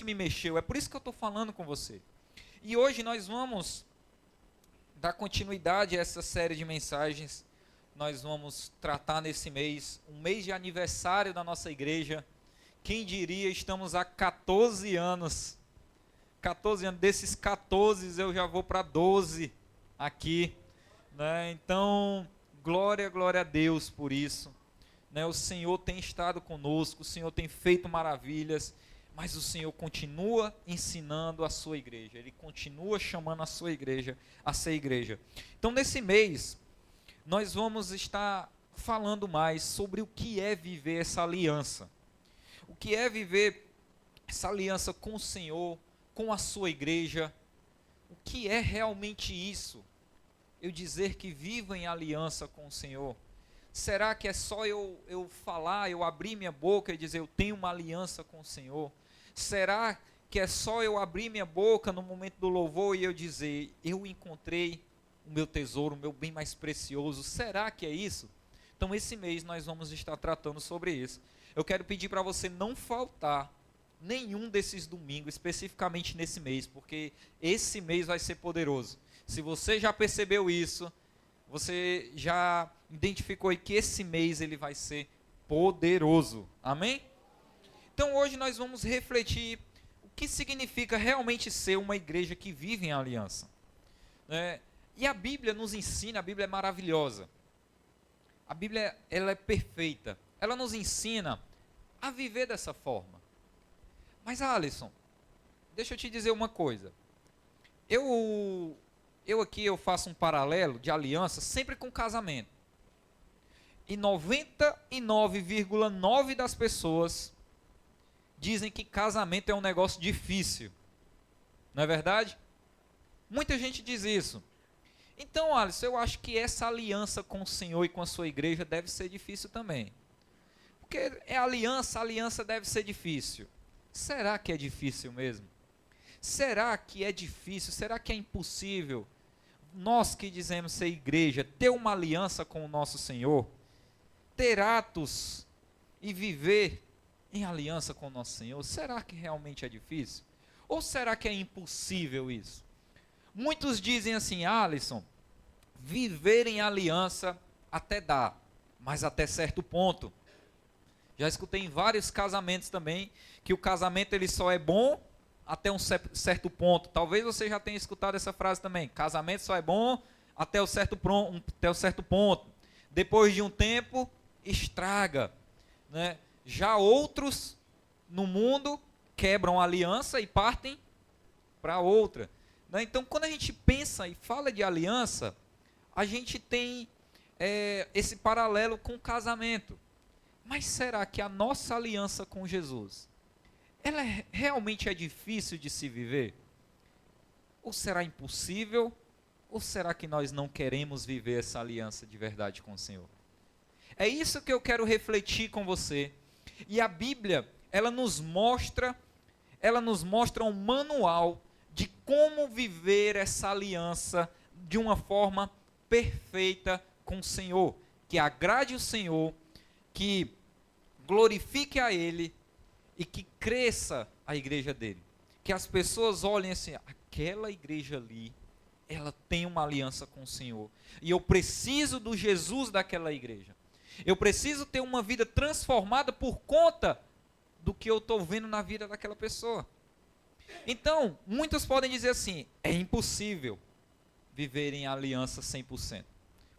que me mexeu, é por isso que eu estou falando com você. E hoje nós vamos dar continuidade a essa série de mensagens. Nós vamos tratar nesse mês, um mês de aniversário da nossa igreja. Quem diria, estamos há 14 anos. 14 anos, desses 14 eu já vou para 12 aqui, né? Então, glória a Deus por isso, né? O Senhor tem estado conosco, o Senhor tem feito maravilhas, mas o Senhor continua ensinando a sua igreja, Ele continua chamando a sua igreja a ser igreja. Então, nesse mês, nós vamos estar falando mais sobre o que é viver essa aliança. O que é viver essa aliança com o Senhor, com a sua igreja. O que é realmente isso? Eu dizer que vivo em aliança com o Senhor. Será que é só eu falar, eu abrir minha boca e dizer eu tenho uma aliança com o Senhor? Será que é só eu abrir minha boca no momento do louvor e eu dizer eu encontrei o meu tesouro, o meu bem mais precioso? Será que é isso? Então esse mês nós vamos estar tratando sobre isso. Eu quero pedir para você não faltar nenhum desses domingos, especificamente nesse mês, porque esse mês vai ser poderoso. Se você já percebeu isso, você já identificou aí que esse mês ele vai ser poderoso. Amém? Então hoje nós vamos refletir o que significa realmente ser uma igreja que vive em aliança. E a Bíblia nos ensina, a Bíblia é maravilhosa. A Bíblia ela é perfeita. Ela nos ensina a viver dessa forma. Mas Alisson, deixa eu te dizer uma coisa. Eu faço um paralelo de aliança sempre com casamento. E 99,9% das pessoas dizem que casamento é um negócio difícil. Não é verdade? Muita gente diz isso. Então, Alisson, eu acho que essa aliança com o Senhor e com a sua igreja deve ser difícil também. Porque é aliança, a aliança deve ser difícil. Será que é difícil mesmo? Será que é difícil? Será que é impossível? Nós que dizemos ser igreja, ter uma aliança com o nosso Senhor, ter atos e viver em aliança com o nosso Senhor, será que realmente é difícil? Ou será que é impossível isso? Muitos dizem assim, Alisson, viver em aliança até dá, mas até certo ponto. Já escutei em vários casamentos também, que o casamento ele só é bom até um certo ponto. Talvez você já tenha escutado essa frase também. Casamento só é bom até o certo ponto. Depois de um tempo, estraga. Né? Já outros no mundo quebram a aliança e partem para outra. Né? Então, quando a gente pensa e fala de aliança, a gente tem esse paralelo com o casamento. Mas será que a nossa aliança com Jesus, ela realmente é difícil de se viver? Ou será impossível? Ou será que nós não queremos viver essa aliança de verdade com o Senhor? É isso que eu quero refletir com você. E a Bíblia, ela nos mostra um manual de como viver essa aliança de uma forma perfeita com o Senhor, que agrade o Senhor, que glorifique a Ele e que cresça a igreja dele. Que as pessoas olhem assim, aquela igreja ali, ela tem uma aliança com o Senhor. E eu preciso do Jesus daquela igreja. Eu preciso ter uma vida transformada por conta do que eu estou vendo na vida daquela pessoa. Então, muitos podem dizer assim, é impossível viver em aliança 100%.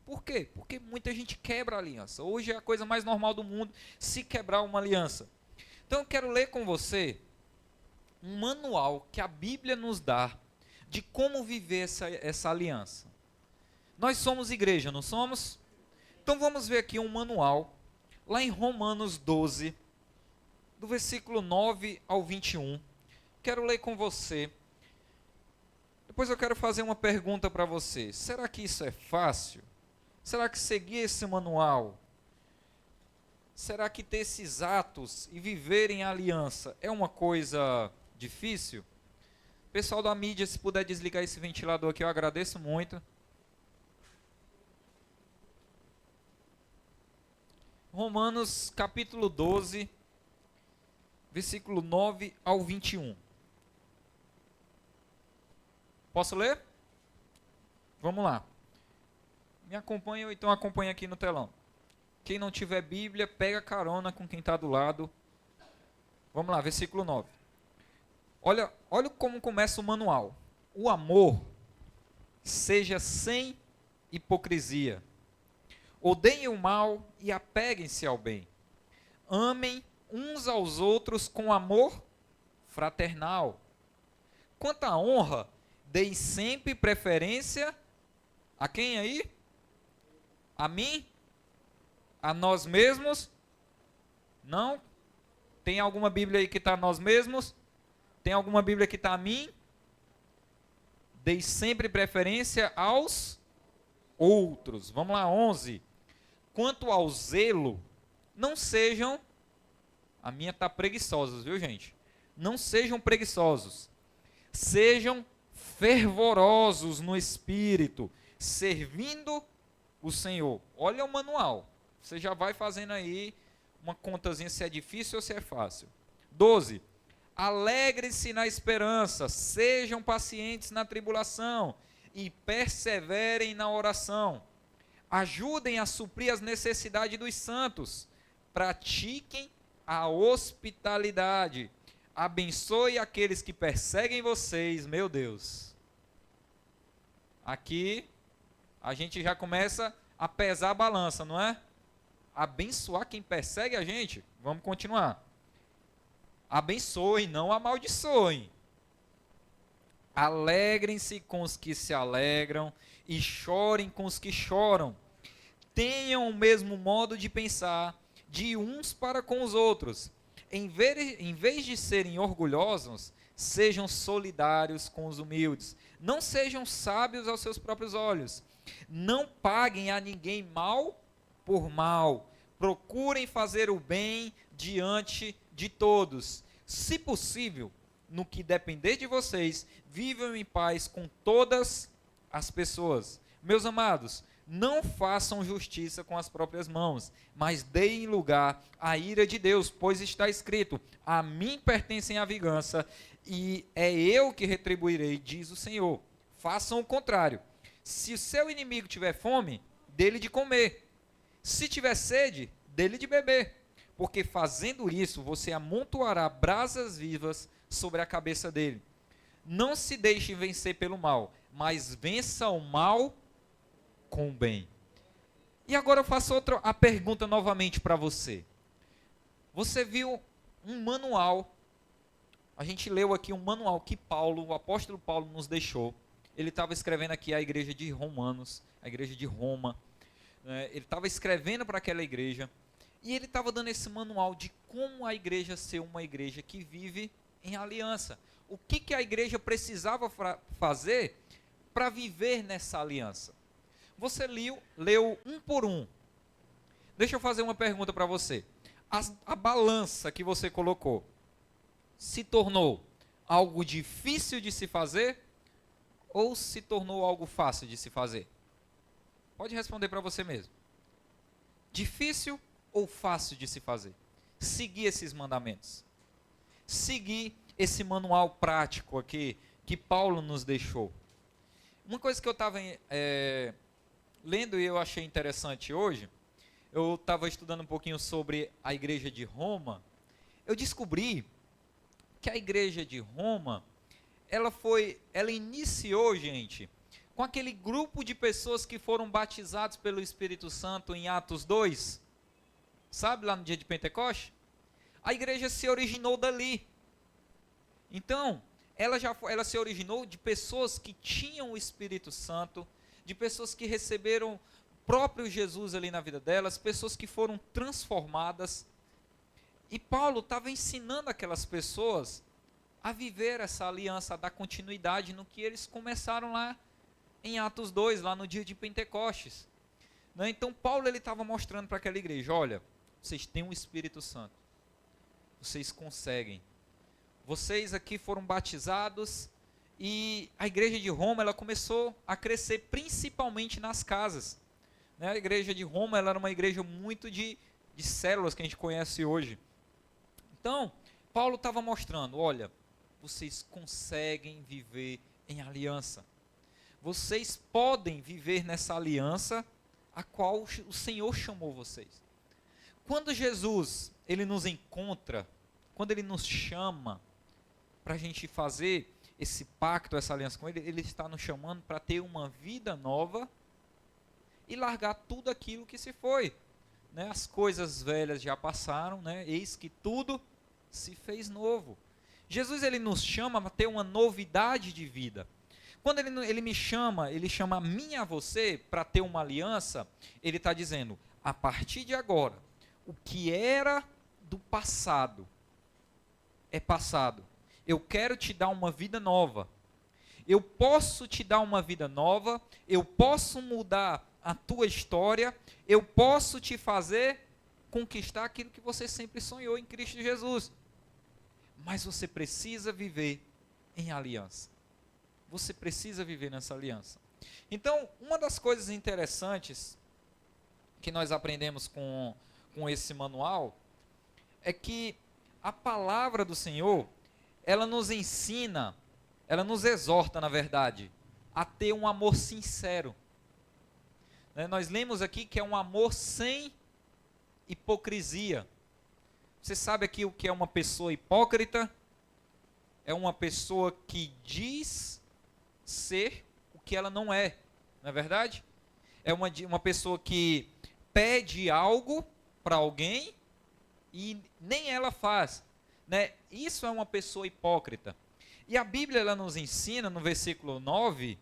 Por quê? Porque muita gente quebra a aliança. Hoje é a coisa mais normal do mundo se quebrar uma aliança. Então eu quero ler com você um manual que a Bíblia nos dá de como viver essa aliança. Nós somos igreja, não somos? Então vamos ver aqui um manual, lá em Romanos 12, do versículo 9 ao 21. Quero ler com você. Depois eu quero fazer uma pergunta para você. Será que isso é fácil? Será que seguir esse manual, será que ter esses atos e viver em aliança é uma coisa difícil? Pessoal da mídia, se puder desligar esse ventilador aqui, eu agradeço muito. Romanos capítulo 12, versículo 9 ao 21. Posso ler? Vamos lá. Me acompanha ou então acompanha aqui no telão. Quem não tiver Bíblia, pega carona com quem está do lado. Vamos lá, versículo 9. Olha como começa o manual. O amor seja sem hipocrisia. Odeiem o mal e apeguem-se ao bem. Amem uns aos outros com amor fraternal. Quanto à honra, deem sempre preferência a quem aí? A mim? A nós mesmos? Não? Tem alguma Bíblia aí que está a nós mesmos? Tem alguma Bíblia que está a mim? Dei sempre preferência aos outros. Vamos lá, 11. Quanto ao zelo, não sejam... A minha está preguiçosos, viu, gente? Não sejam preguiçosos. Sejam fervorosos no espírito, servindo o Senhor. Olha o manual. Você já vai fazendo aí uma contazinha se é difícil ou se é fácil. 12. Alegre-se na esperança, sejam pacientes na tribulação e perseverem na oração. Ajudem a suprir as necessidades dos santos. Pratiquem a hospitalidade. Abençoe aqueles que perseguem vocês, meu Deus. Aqui a gente já começa a pesar a balança, não é? Abençoar quem persegue a gente. Vamos continuar. Abençoe, não amaldiçoem. Alegrem-se com os que se alegram e chorem com os que choram. Tenham o mesmo modo de pensar de uns para com os outros. Em vez de serem orgulhosos, sejam solidários com os humildes. Não sejam sábios aos seus próprios olhos. Não paguem a ninguém mal por mal. Procurem fazer o bem diante de todos. Se possível, no que depender de vocês, vivam em paz com todas as pessoas. Meus amados, não façam justiça com as próprias mãos, mas deem lugar à ira de Deus, pois está escrito: a mim pertencem a vingança, e é eu que retribuirei, diz o Senhor. Façam o contrário. Se o seu inimigo tiver fome, dê-lhe de comer. Se tiver sede, dê-lhe de beber. Porque fazendo isso, você amontoará brasas vivas sobre a cabeça dele. Não se deixe vencer pelo mal, mas vença o mal com o bem. E agora eu faço a pergunta novamente para você. Você viu um manual, a gente leu aqui um manual que o apóstolo Paulo nos deixou. Ele estava escrevendo aqui a igreja de Romanos, a igreja de Roma. Ele estava escrevendo para aquela igreja. E ele estava dando esse manual de como a igreja ser uma igreja que vive em aliança. O que a igreja precisava fazer para viver nessa aliança? Você leu um por um. Deixa eu fazer uma pergunta para você. A balança que você colocou se tornou algo difícil de se fazer ou se tornou algo fácil de se fazer? Pode responder para você mesmo. Difícil ou fácil de se fazer? Seguir esses mandamentos. Seguir esse manual prático aqui que Paulo nos deixou. Uma coisa que eu estava lendo e eu achei interessante hoje, eu estava estudando um pouquinho sobre a igreja de Roma, eu descobri que a igreja de Roma, ela iniciou, gente, com aquele grupo de pessoas que foram batizados pelo Espírito Santo em Atos 2, sabe, lá no dia de Pentecoste? A igreja se originou dali. Então, ela se originou de pessoas que tinham o Espírito Santo, de pessoas que receberam o próprio Jesus ali na vida delas, pessoas que foram transformadas. E Paulo estava ensinando aquelas pessoas a viver essa aliança, a dar continuidade no que eles começaram lá em Atos 2, lá no dia de Pentecostes. Então Paulo estava mostrando para aquela igreja: olha, vocês têm o Espírito Santo, vocês conseguem, vocês aqui foram batizados. E a igreja de Roma, ela começou a crescer principalmente nas casas. A igreja de Roma, ela era uma igreja muito de células que a gente conhece hoje. Então, Paulo estava mostrando: olha, vocês conseguem viver em aliança. Vocês podem viver nessa aliança a qual o Senhor chamou vocês. Quando Jesus, ele nos encontra, quando ele nos chama para a gente fazer esse pacto, essa aliança com ele, ele está nos chamando para ter uma vida nova e largar tudo aquilo que se foi. Né? As coisas velhas já passaram, né? Eis que tudo se fez novo. Jesus, ele nos chama para ter uma novidade de vida. Quando ele me chama, ele chama a mim e a você para ter uma aliança, ele está dizendo, a partir de agora, o que era do passado é passado. Eu quero te dar uma vida nova. Eu posso te dar uma vida nova, eu posso mudar a tua história, eu posso te fazer conquistar aquilo que você sempre sonhou em Cristo Jesus. Mas você precisa viver em aliança. Você precisa viver nessa aliança. Então, uma das coisas interessantes que nós aprendemos com esse manual é que a palavra do Senhor, ela nos ensina, ela nos exorta, na verdade, a ter um amor sincero. Nós lemos aqui que é um amor sem hipocrisia. Você sabe aqui o que é uma pessoa hipócrita? É uma pessoa que diz ser o que ela não é, não é verdade? É uma pessoa que pede algo para alguém e nem ela faz, né? Isso é uma pessoa hipócrita. E a Bíblia, ela nos ensina no versículo 9,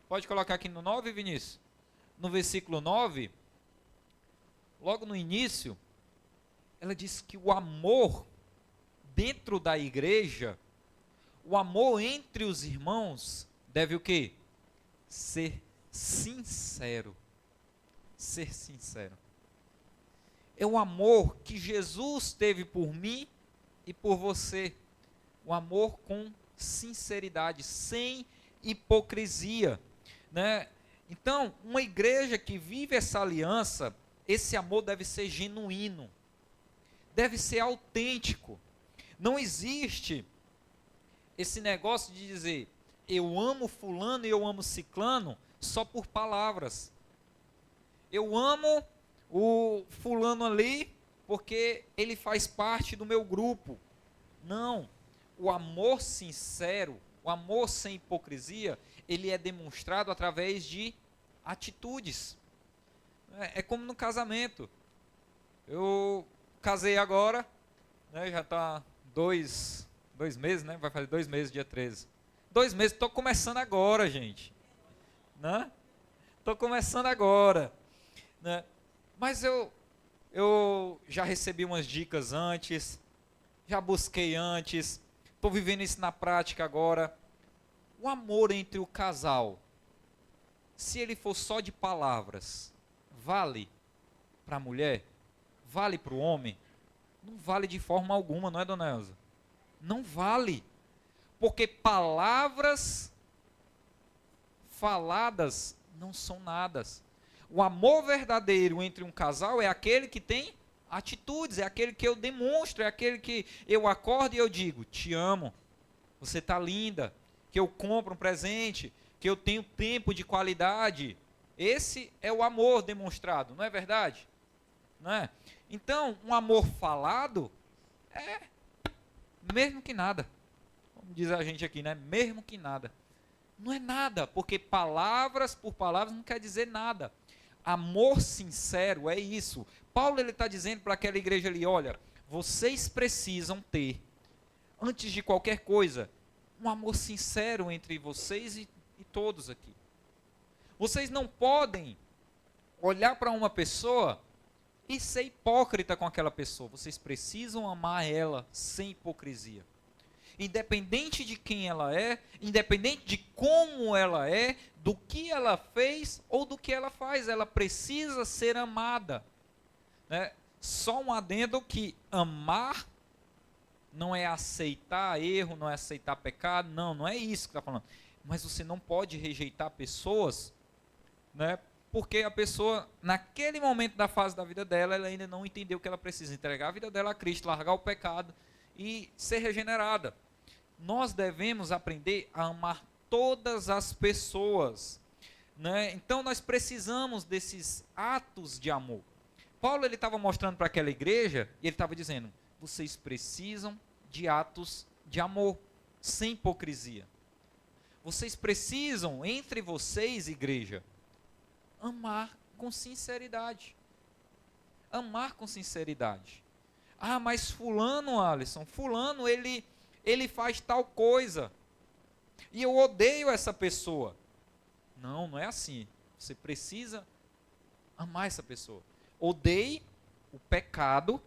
pode colocar aqui no 9, Vinícius? No versículo 9, logo no início, ela diz que o amor dentro da igreja, o amor entre os irmãos, deve o quê? Ser sincero. Ser sincero. É o amor que Jesus teve por mim e por você. O amor com sinceridade, sem hipocrisia, né? Então, uma igreja que vive essa aliança, esse amor deve ser genuíno, deve ser autêntico. Não existe esse negócio de dizer, eu amo fulano e eu amo ciclano só por palavras. Eu amo o fulano ali porque ele faz parte do meu grupo. Não. O amor sincero, o amor sem hipocrisia, ele é demonstrado através de atitudes. É como no casamento. Eu casei agora, né, já está 2 meses, né? Vai fazer 2 meses, dia 13. 2 meses, estou começando agora, gente. Né? Estou começando agora. Né? Mas eu já recebi umas dicas antes, já busquei antes, estou vivendo isso na prática agora. O amor entre o casal, se ele for só de palavras, vale para a mulher? Vale para o homem? Não vale de forma alguma, não é, dona Elza? Não vale. Porque palavras faladas não são nada. O amor verdadeiro entre um casal é aquele que tem atitudes, é aquele que eu demonstro, é aquele que eu acordo e eu digo, te amo, você está linda, que eu compro um presente, que eu tenho tempo de qualidade. Esse é o amor demonstrado, não é verdade? Não é? Então, um amor falado é mesmo que nada. Como diz a gente aqui, né? Mesmo que nada. Não é nada, porque palavras por palavras não quer dizer nada. Amor sincero é isso. Paulo, ele está dizendo para aquela igreja ali, olha, vocês precisam ter, antes de qualquer coisa, um amor sincero entre vocês e todos aqui. Vocês não podem olhar para uma pessoa e ser hipócrita com aquela pessoa. Vocês precisam amar ela sem hipocrisia. Independente de quem ela é, independente de como ela é, do que ela fez ou do que ela faz, ela precisa ser amada. Né? Só um adendo que amar não é aceitar erro, não é aceitar pecado, não é isso que está falando. Mas você não pode rejeitar pessoas, né? Porque a pessoa, naquele momento da fase da vida dela, ela ainda não entendeu que ela precisa entregar a vida dela a Cristo, largar o pecado e ser regenerada. Nós devemos aprender a amar todas as pessoas, né? Então nós precisamos desses atos de amor. Paulo ele estava mostrando para aquela igreja e ele estava dizendo: vocês precisam de atos de amor, sem hipocrisia. Vocês precisam, entre vocês, igreja, amar com sinceridade. Amar com sinceridade. Ah, mas fulano, Alisson, fulano, ele faz tal coisa. E eu odeio essa pessoa. Não, não é assim. Você precisa amar essa pessoa. Odeie o pecado,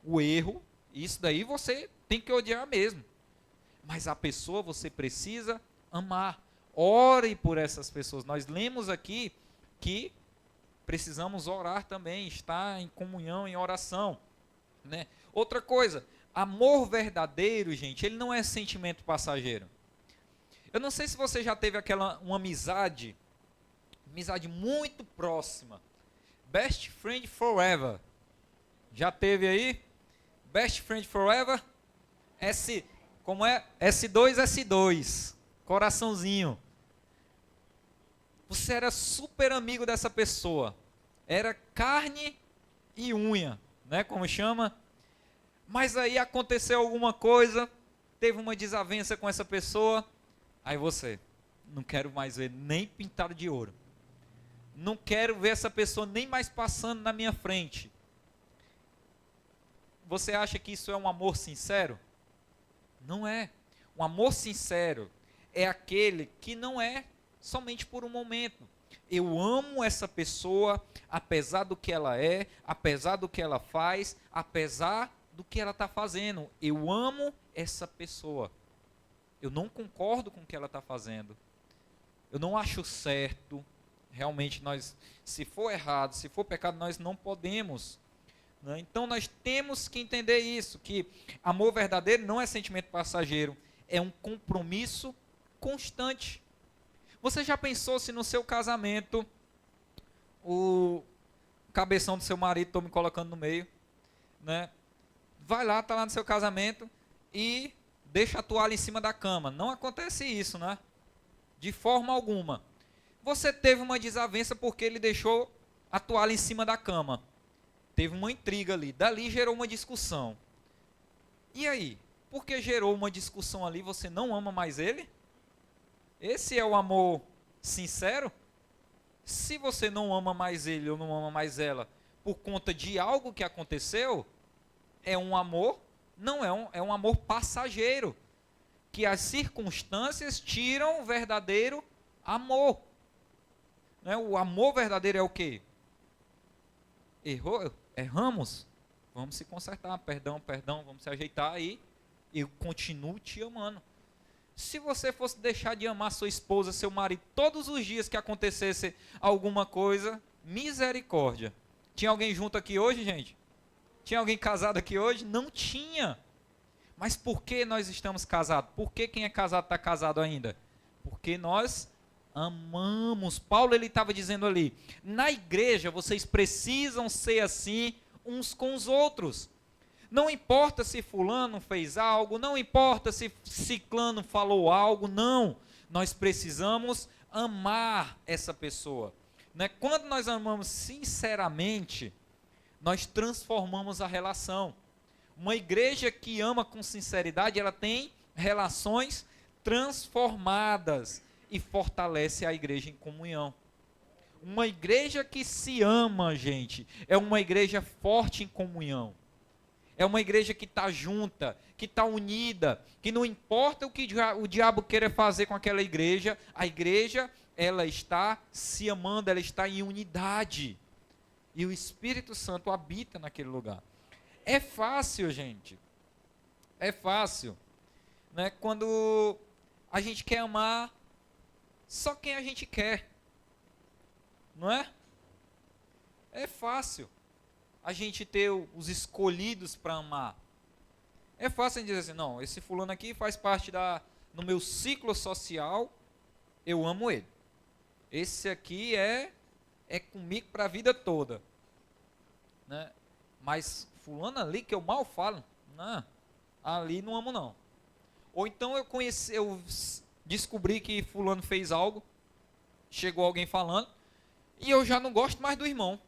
o erro, isso daí você tem que odiar mesmo. Mas a pessoa você precisa amar. Ore por essas pessoas. Nós lemos aqui que precisamos orar também, estar em comunhão, em oração, né? Outra coisa, amor verdadeiro, gente, ele não é sentimento passageiro. Eu não sei se você já teve uma amizade muito próxima. Best friend forever. Já teve aí? Best friend forever? Como é? S2, S2. Coraçãozinho. Você era super amigo dessa pessoa. Era carne e unha, né? Como chama? Mas aí aconteceu alguma coisa, teve uma desavença com essa pessoa. Aí você, não quero mais ver nem pintado de ouro. Não quero ver essa pessoa nem mais passando na minha frente. Você acha que isso é um amor sincero? Não é. Um amor sincero é aquele que não é somente por um momento. Eu amo essa pessoa, apesar do que ela é, apesar do que ela faz, apesar do que ela está fazendo. Eu amo essa pessoa. Eu não concordo com o que ela está fazendo. Eu não acho certo. Realmente, se for errado, se for pecado, nós não podemos. Né? Então, nós temos que entender isso, que amor verdadeiro não é sentimento passageiro, é um compromisso constante. Você já pensou se no seu casamento, o cabeção do seu marido, estou me colocando no meio, né? Vai lá, está lá no seu casamento e deixa a toalha em cima da cama. Não acontece isso, né? De forma alguma. Você teve uma desavença porque ele deixou a toalha em cima da cama. Teve uma intriga ali. Dali gerou uma discussão. E aí? Porque gerou uma discussão ali, você não ama mais ele? Esse é o amor sincero? Se você não ama mais ele ou não ama mais ela por conta de algo que aconteceu, é um amor, não é um amor passageiro, que as circunstâncias tiram o verdadeiro amor. Né? O amor verdadeiro é o quê? Erramos, vamos se consertar, perdão, vamos se ajeitar aí, eu continuo te amando. Se você fosse deixar de amar sua esposa, seu marido, todos os dias que acontecesse alguma coisa, misericórdia. Tinha alguém junto aqui hoje, gente? Tinha alguém casado aqui hoje? Não tinha. Mas por que nós estamos casados? Por que quem é casado está casado ainda? Porque nós amamos. Paulo ele estava dizendo ali, na igreja vocês precisam ser assim uns com os outros. Não importa se fulano fez algo, não importa se ciclano falou algo, não. Nós precisamos amar essa pessoa. Né? Quando nós amamos sinceramente, nós transformamos a relação. Uma igreja que ama com sinceridade, ela tem relações transformadas e fortalece a igreja em comunhão. Uma igreja que se ama, gente, é uma igreja forte em comunhão. É uma igreja que está junta, que está unida, que não importa o que o diabo queira fazer com aquela igreja, a igreja, ela está se amando, ela está em unidade. E o Espírito Santo habita naquele lugar. É fácil, gente. É fácil. Né? Quando a gente quer amar só quem a gente quer. Não é? É fácil a gente ter os escolhidos para amar. É fácil a gente dizer assim, não, esse fulano aqui faz parte no meu ciclo social, eu amo ele. Esse aqui é comigo para a vida toda. Né? Mas fulano ali que eu mal falo, não, ali não amo não. Ou então eu descobri que fulano fez algo, chegou alguém falando, e eu já não gosto mais do irmão.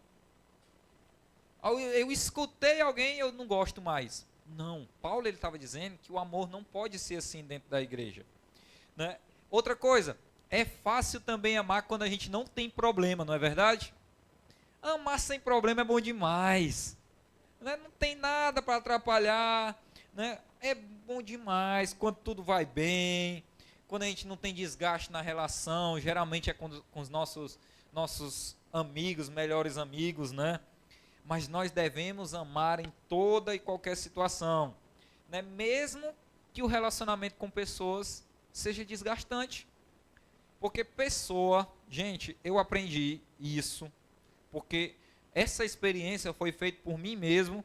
Eu escutei alguém e eu não gosto mais. Não, Paulo ele estava dizendo que o amor não pode ser assim dentro da igreja. Né? Outra coisa, é fácil também amar quando a gente não tem problema, não é verdade? Amar sem problema é bom demais. Né? Não tem nada para atrapalhar. Né? É bom demais quando tudo vai bem, quando a gente não tem desgaste na relação, geralmente é com os nossos amigos, melhores amigos, né? Mas nós devemos amar em toda e qualquer situação, né? Mesmo que o relacionamento com pessoas seja desgastante. Porque pessoa, gente, eu aprendi isso, porque essa experiência foi feita por mim mesmo,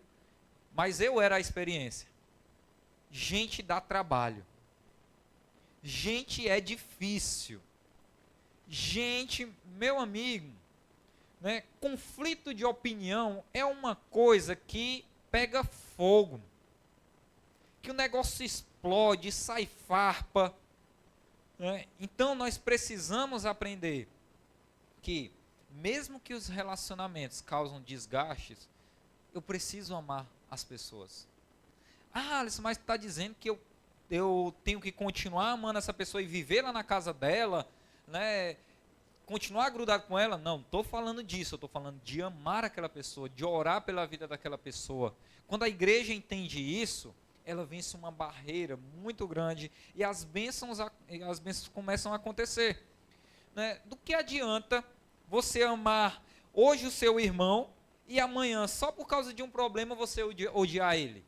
mas eu era a experiência. Gente dá trabalho. Gente é difícil. Gente, meu amigo, né, conflito de opinião é uma coisa que pega fogo. Que o negócio explode, sai farpa. Né? Então nós precisamos aprender que, mesmo que os relacionamentos causam desgastes, eu preciso amar as pessoas. Ah, Alisson, mas está dizendo que eu tenho que continuar amando essa pessoa e viver lá na casa dela, né? Continuar grudado com ela? Não, estou falando disso, eu estou falando de amar aquela pessoa, de orar pela vida daquela pessoa. Quando a igreja entende isso, ela vence uma barreira muito grande e as bênçãos começam a acontecer. Né? Do que adianta você amar hoje o seu irmão e amanhã, só por causa de um problema, você odiar ele?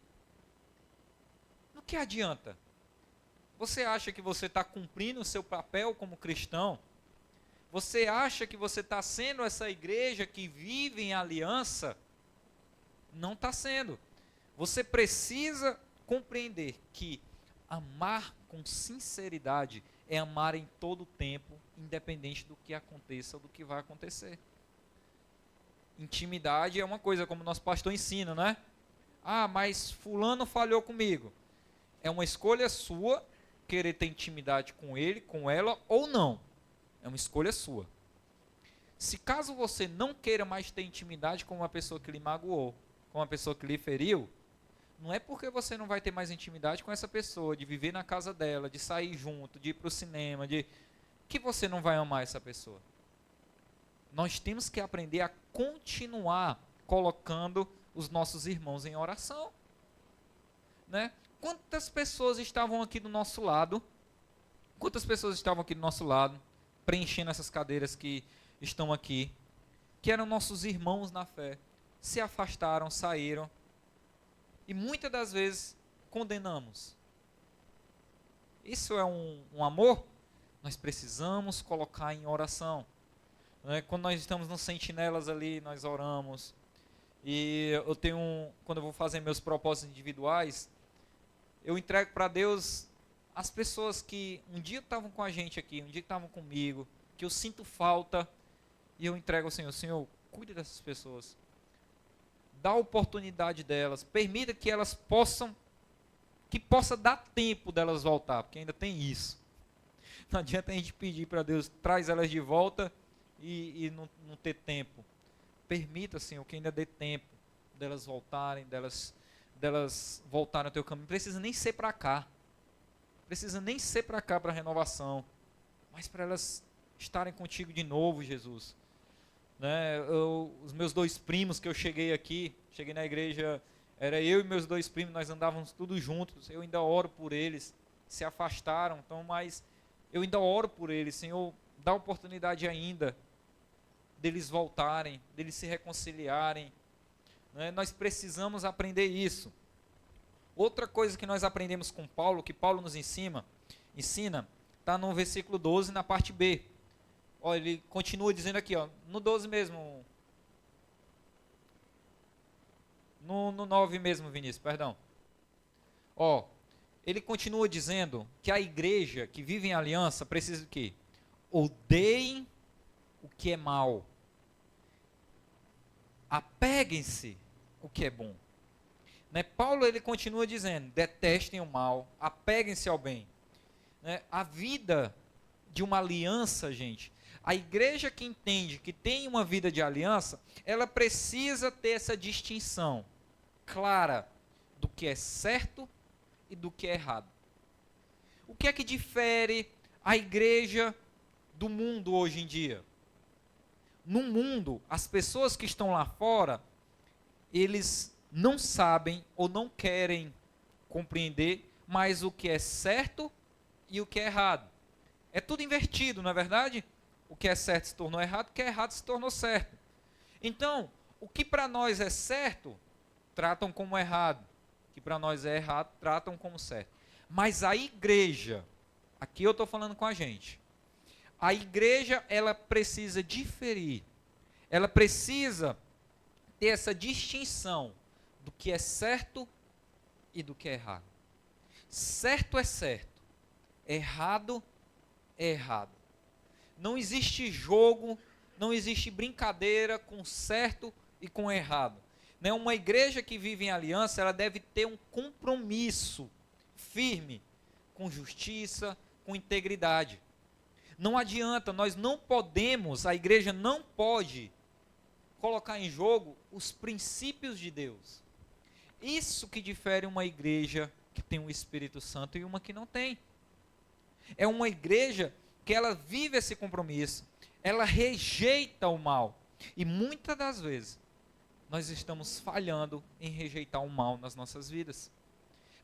Do que adianta? Você acha que você está cumprindo o seu papel como cristão? Você acha que você está sendo essa igreja que vive em aliança? Não está sendo. Você precisa compreender que amar com sinceridade é amar em todo o tempo, independente do que aconteça ou do que vai acontecer. Intimidade é uma coisa, como nosso pastor ensina, né? Ah, mas fulano falhou comigo. É uma escolha sua querer ter intimidade com ele, com ela ou não. É uma escolha sua. Se caso você não queira mais ter intimidade com uma pessoa que lhe magoou, com uma pessoa que lhe feriu, não é porque você não vai ter mais intimidade com essa pessoa, de viver na casa dela, de sair junto, de ir para o cinema, que você não vai amar essa pessoa. Nós temos que aprender a continuar colocando os nossos irmãos em oração. Né? Quantas pessoas estavam aqui do nosso lado? Quantas pessoas estavam aqui do nosso lado, preenchendo essas cadeiras que estão aqui, que eram nossos irmãos na fé, se afastaram, saíram, e muitas das vezes condenamos. Isso é um amor? Nós precisamos colocar em oração. Né? Quando nós estamos nos sentinelas ali, nós oramos. E eu tenho, quando eu vou fazer meus propósitos individuais, eu entrego para Deus as pessoas que um dia estavam com a gente aqui, um dia estavam comigo, que eu sinto falta, e eu entrego ao Senhor. Senhor, cuide dessas pessoas. Dá oportunidade delas, permita que elas possa dar tempo delas voltar, porque ainda tem isso. Não adianta a gente pedir para Deus, traz elas de volta e não ter tempo. Permita, Senhor, que ainda dê tempo delas voltarem, delas voltarem ao teu caminho. Não precisa nem ser para cá. Precisa nem ser para cá, para renovação. Mas para elas estarem contigo de novo, Jesus. Né? Os meus 2 primos que eu cheguei na igreja, era eu e meus 2 primos, nós andávamos todos juntos. Eu ainda oro por eles. Se afastaram, então, mas eu ainda oro por eles. Senhor, dá oportunidade ainda deles voltarem, deles se reconciliarem. Né? Nós precisamos aprender isso. Outra coisa que nós aprendemos com Paulo, que Paulo nos ensina, está no versículo 12, na parte B. Ó, ele continua dizendo aqui, ó, no 12 mesmo. No 9 mesmo, Vinícius, perdão. Ó, ele continua dizendo que a igreja que vive em aliança precisa do quê? Odeiem o que é mal. Apeguem-se o que é bom. Né? Paulo ele continua dizendo, detestem o mal, apeguem-se ao bem. Né? A vida de uma aliança, gente, a igreja que entende que tem uma vida de aliança, ela precisa ter essa distinção clara do que é certo e do que é errado. O que é que difere a igreja do mundo hoje em dia? No mundo, as pessoas que estão lá fora, eles não sabem ou não querem compreender mais o que é certo e o que é errado. É tudo invertido, não é verdade? O que é certo se tornou errado, o que é errado se tornou certo. Então, o que para nós é certo, tratam como errado. O que para nós é errado, tratam como certo. Mas a igreja, aqui eu estou falando com a gente, a igreja, ela precisa diferir, ela precisa ter essa distinção do que é certo e do que é errado. Certo é certo, errado é errado. Não existe jogo, não existe brincadeira com certo e com errado. Né? Uma igreja que vive em aliança, ela deve ter um compromisso firme com justiça, com integridade. Não adianta, nós não podemos, a igreja não pode colocar em jogo os princípios de Deus. Isso que difere uma igreja que tem o Espírito Santo e uma que não tem. É uma igreja que ela vive esse compromisso, ela rejeita o mal. E muitas das vezes, nós estamos falhando em rejeitar o mal nas nossas vidas.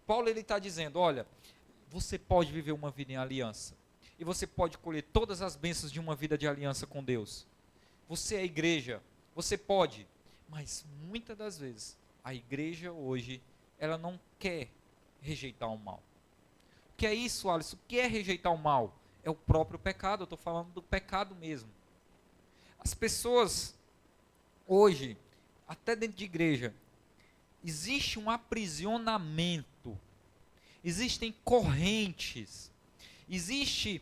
Paulo ele está dizendo, olha, você pode viver uma vida em aliança. E você pode colher todas as bênçãos de uma vida de aliança com Deus. Você é a igreja, você pode. Mas muitas das vezes, a igreja hoje, ela não quer rejeitar o mal. O que é isso, Alisson? O que é rejeitar o mal? É o próprio pecado, eu estou falando do pecado mesmo. As pessoas, hoje, até dentro de igreja, existe um aprisionamento, existem correntes, existe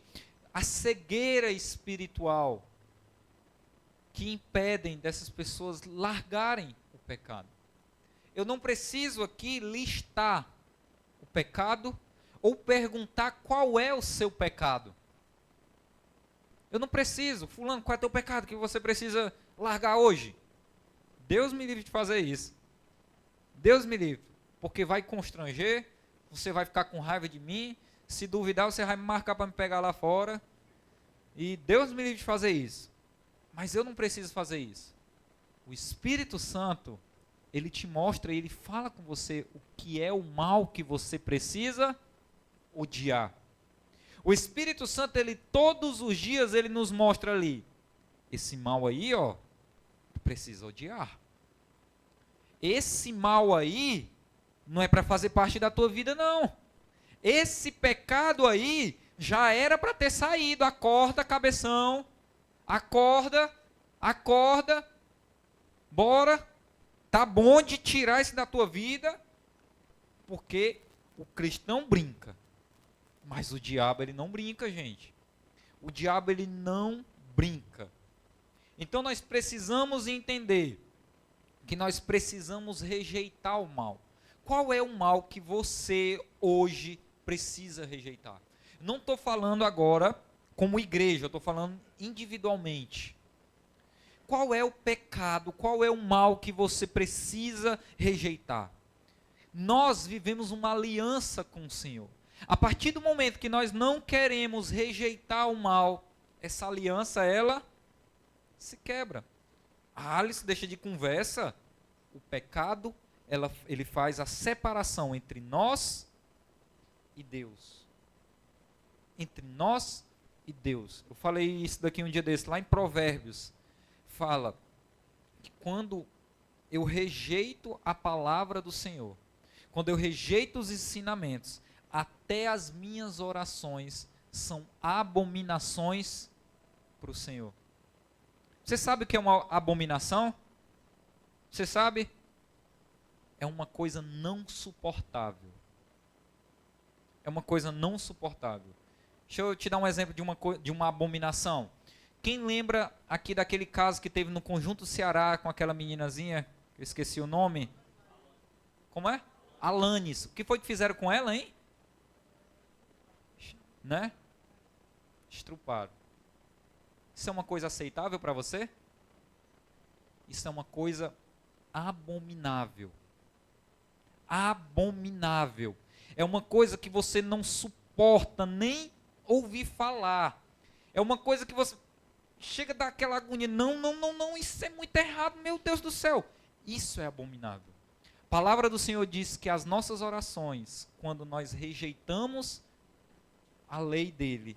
a cegueira espiritual que impedem dessas pessoas largarem o pecado. Eu não preciso aqui listar o pecado ou perguntar qual é o seu pecado. Eu não preciso, fulano, qual é o teu pecado que você precisa largar hoje? Deus me livre de fazer isso. Deus me livre, porque vai constranger, você vai ficar com raiva de mim, se duvidar você vai me marcar para me pegar lá fora, e Deus me livre de fazer isso. Mas eu não preciso fazer isso. O Espírito Santo, ele te mostra, ele fala com você o que é o mal que você precisa odiar. O Espírito Santo, ele todos os dias, ele nos mostra ali, esse mal aí, ó, precisa odiar. Esse mal aí, não é para fazer parte da tua vida, não. Esse pecado aí, já era para ter saído. Acorda, cabeção. Acorda, acorda. Bora. Tá bom de tirar isso da tua vida, porque o cristão brinca. Mas o diabo, ele não brinca, gente. O diabo, ele não brinca. Então nós precisamos entender que nós precisamos rejeitar o mal. Qual é o mal que você hoje precisa rejeitar? Não estou falando agora como igreja, eu estou falando individualmente. Qual é o pecado, qual é o mal que você precisa rejeitar? Nós vivemos uma aliança com o Senhor. A partir do momento que nós não queremos rejeitar o mal, essa aliança, ela se quebra. A Alice deixa de conversa, o pecado, ele faz a separação entre nós e Deus. Entre nós e Deus. Eu falei isso daqui um dia desse, lá em Provérbios. Fala que quando eu rejeito a palavra do Senhor, quando eu rejeito os ensinamentos, até as minhas orações são abominações para o Senhor. Você sabe o que é uma abominação? Você sabe? É uma coisa não suportável. É uma coisa não suportável. Deixa eu te dar um exemplo de uma abominação. Quem lembra aqui daquele caso que teve no Conjunto Ceará com aquela meninazinha, eu esqueci o nome. Como é? Alanis. O que foi que fizeram com ela, hein? Né? estruparam. Isso é uma coisa aceitável para você? Isso é uma coisa abominável. Abominável. É uma coisa que você não suporta nem ouvir falar. É uma coisa que você chega a dar aquela agonia. Não, não, não, não, isso é muito errado, meu Deus do céu. Isso é abominável. A palavra do Senhor diz que as nossas orações, quando nós rejeitamos a lei dele,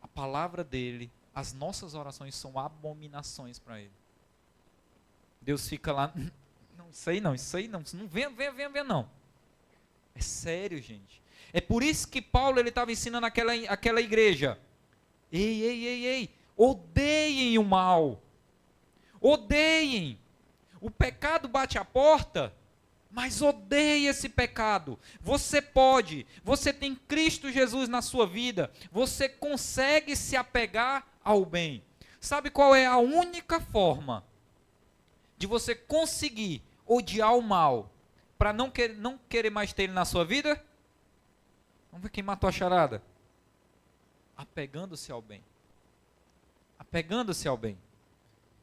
a palavra dele, as nossas orações são abominações para ele. Deus fica lá, não, isso aí não venha não. É sério, gente. É por isso que Paulo ele estava ensinando aquela igreja. Ei, odeiem o mal. Odeiem. O pecado bate a porta, mas odeie esse pecado. Você pode, você tem Cristo Jesus na sua vida, você consegue se apegar ao bem. Sabe qual é a única forma de você conseguir odiar o mal, para não querer mais ter ele na sua vida? Vamos ver quem matou a charada. Apegando-se ao bem. Apegando-se ao bem.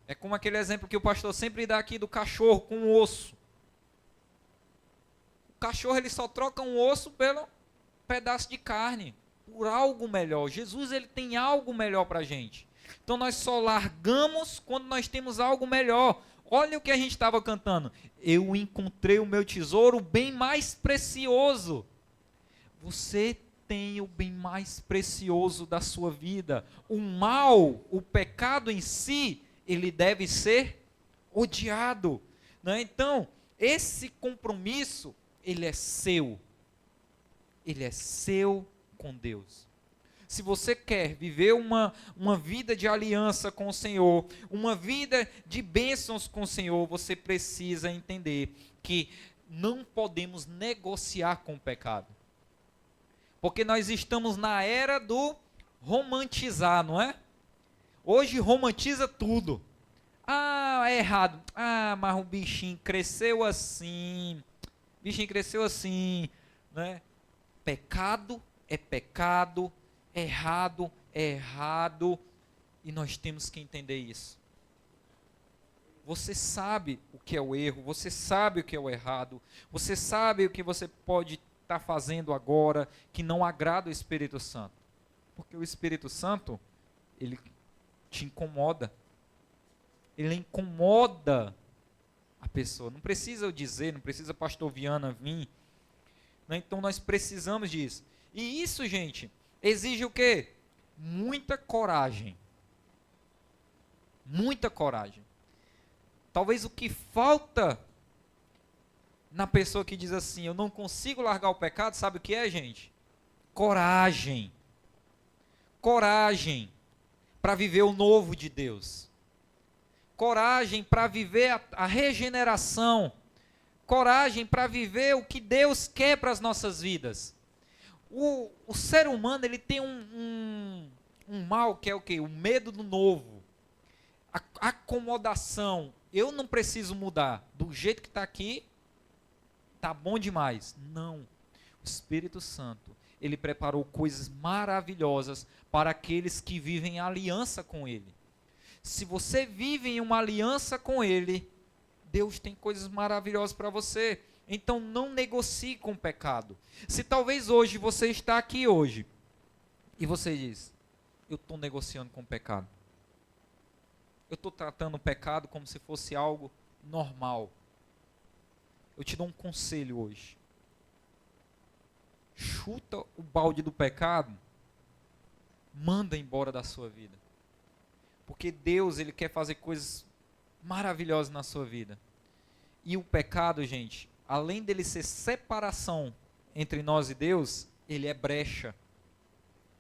É como aquele exemplo que o pastor sempre dá aqui do cachorro com o osso. O cachorro ele só troca um osso pelo pedaço de carne, por algo melhor. Jesus ele tem algo melhor para a gente. Então nós só largamos quando nós temos algo melhor. Olha o que a gente estava cantando. Eu encontrei o meu tesouro, o bem mais precioso. Você tem o bem mais precioso da sua vida. O mal, o pecado em si, ele deve ser odiado. Né? Então, esse compromisso, ele é seu. Ele é seu com Deus. Se você quer viver uma vida de aliança com o Senhor, uma vida de bênçãos com o Senhor, você precisa entender que não podemos negociar com o pecado. Porque nós estamos na era do romantizar, não é? Hoje romantiza tudo. Ah, é errado. Ah, mas o bichinho cresceu assim. Bichinho cresceu assim, né? Pecado é pecado. Errado é errado, e nós temos que entender isso. Você sabe o que é o erro, você sabe o que é o errado, você sabe o que você pode estar fazendo agora que não agrada o Espírito Santo. Porque o Espírito Santo, ele te incomoda. Ele incomoda a pessoa. Não precisa eu dizer, não precisa pastor Viana vir. Né? Então nós precisamos disso. E isso, gente, exige o quê? Muita coragem. Muita coragem. Talvez o que falta na pessoa que diz assim, eu não consigo largar o pecado, sabe o que é, gente? Coragem. Coragem para viver o novo de Deus. Coragem para viver a regeneração. Coragem para viver o que Deus quer para as nossas vidas. O ser humano ele tem um mal que é o quê? O medo do novo. A acomodação. Eu não preciso mudar. Do jeito que está aqui, está bom demais. Não. O Espírito Santo, ele preparou coisas maravilhosas para aqueles que vivem em aliança com ele. Se você vive em uma aliança com ele, Deus tem coisas maravilhosas para você. Então não negocie com o pecado. Se talvez hoje você está aqui hoje e você diz, eu estou negociando com o pecado. Eu estou tratando o pecado como se fosse algo normal. Eu te dou um conselho hoje. Chuta o balde do pecado, manda embora da sua vida. Porque Deus, ele quer fazer coisas maravilhosas na sua vida. E o pecado, gente, além dele ser separação entre nós e Deus, ele é brecha.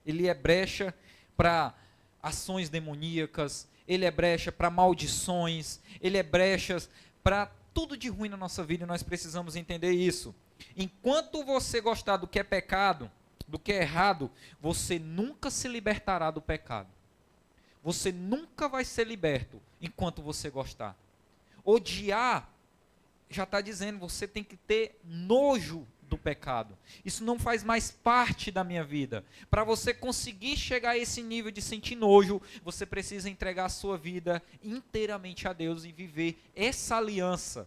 Ele é brecha para ações demoníacas, ele é brecha para maldições, ele é brecha para tudo de ruim na nossa vida, e nós precisamos entender isso. Enquanto você gostar do que é pecado, do que é errado, você nunca se libertará do pecado. Você nunca vai ser liberto enquanto você gostar. Odiar, já está dizendo, você tem que ter nojo do pecado. Isso não faz mais parte da minha vida. Para você conseguir chegar a esse nível de sentir nojo, você precisa entregar a sua vida inteiramente a Deus e viver essa aliança.